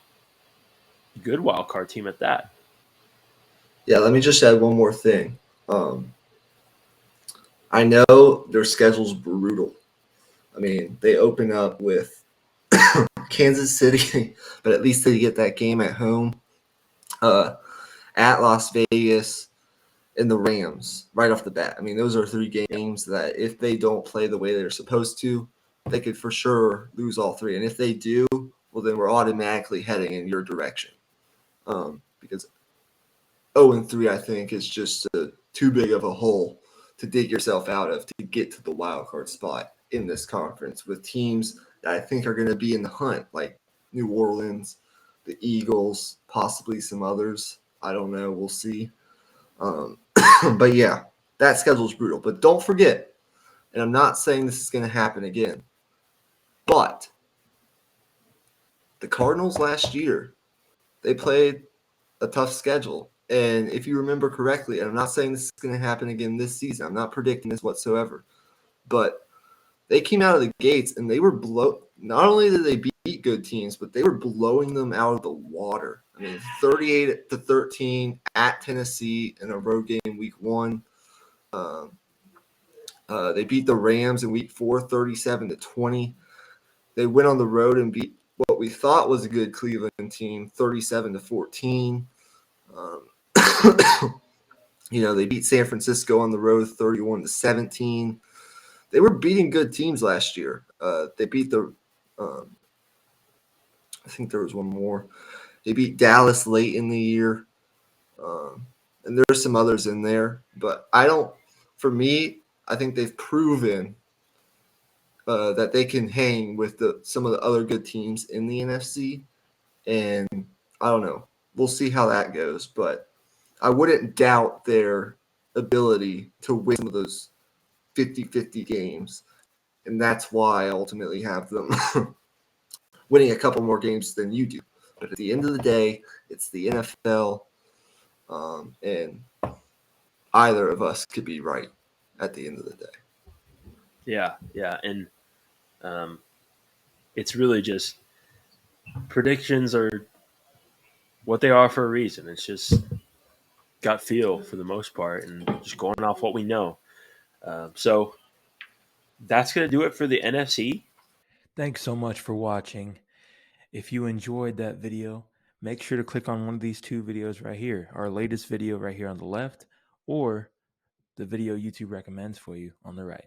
good wild card team at that. Yeah, let me just add one more thing. I know their schedule's brutal. I mean, they open up with Kansas City, but at least they get that game at home, at Las Vegas, and the Rams right off the bat. I mean, those are 3 games that if they don't play the way they're supposed to, they could for sure lose all 3. And if they do, well, then we're automatically heading in your direction. Because 0-3, I think, is just too big of a hole to dig yourself out of to get to the wild card spot in this conference with teams that I think are going to be in the hunt, like New Orleans, the Eagles, possibly some others. I don't know. We'll see. But yeah, that schedule's brutal. But don't forget, and I'm not saying this is going to happen again, but The Cardinals last year, they played a tough schedule. And if you remember correctly, and I'm not saying this is going to happen again this season. I'm not predicting this whatsoever. But they came out of the gates and they were not only did they beat good teams, but they were blowing them out of the water. I mean, 38-13 at Tennessee in a road game week 1. They beat the Rams in week 4, 37-20. They went on the road and beat what we thought was a good Cleveland team, 37-14. They beat San Francisco on the road, 31-17. They were beating good teams last year. They beat I think there was one more. They beat Dallas late in the year. And there's some others in there. But for me, I think they've proven that they can hang with some of the other good teams in the NFC. And I don't know. We'll see how that goes. But I wouldn't doubt their ability to win some of those 50-50 games. And that's why I ultimately have them winning a couple more games than you do. But at the end of the day, it's the NFL. And either of us could be right at the end of the day. Yeah. And it's really just predictions are what they are for a reason. It's just gut feel for the most part and just going off what we know. So that's going to do it for the NFC. Thanks so much for watching. If you enjoyed that video, make sure to click on one of these 2 videos right here, our latest video right here on the left, or the video YouTube recommends for you on the right.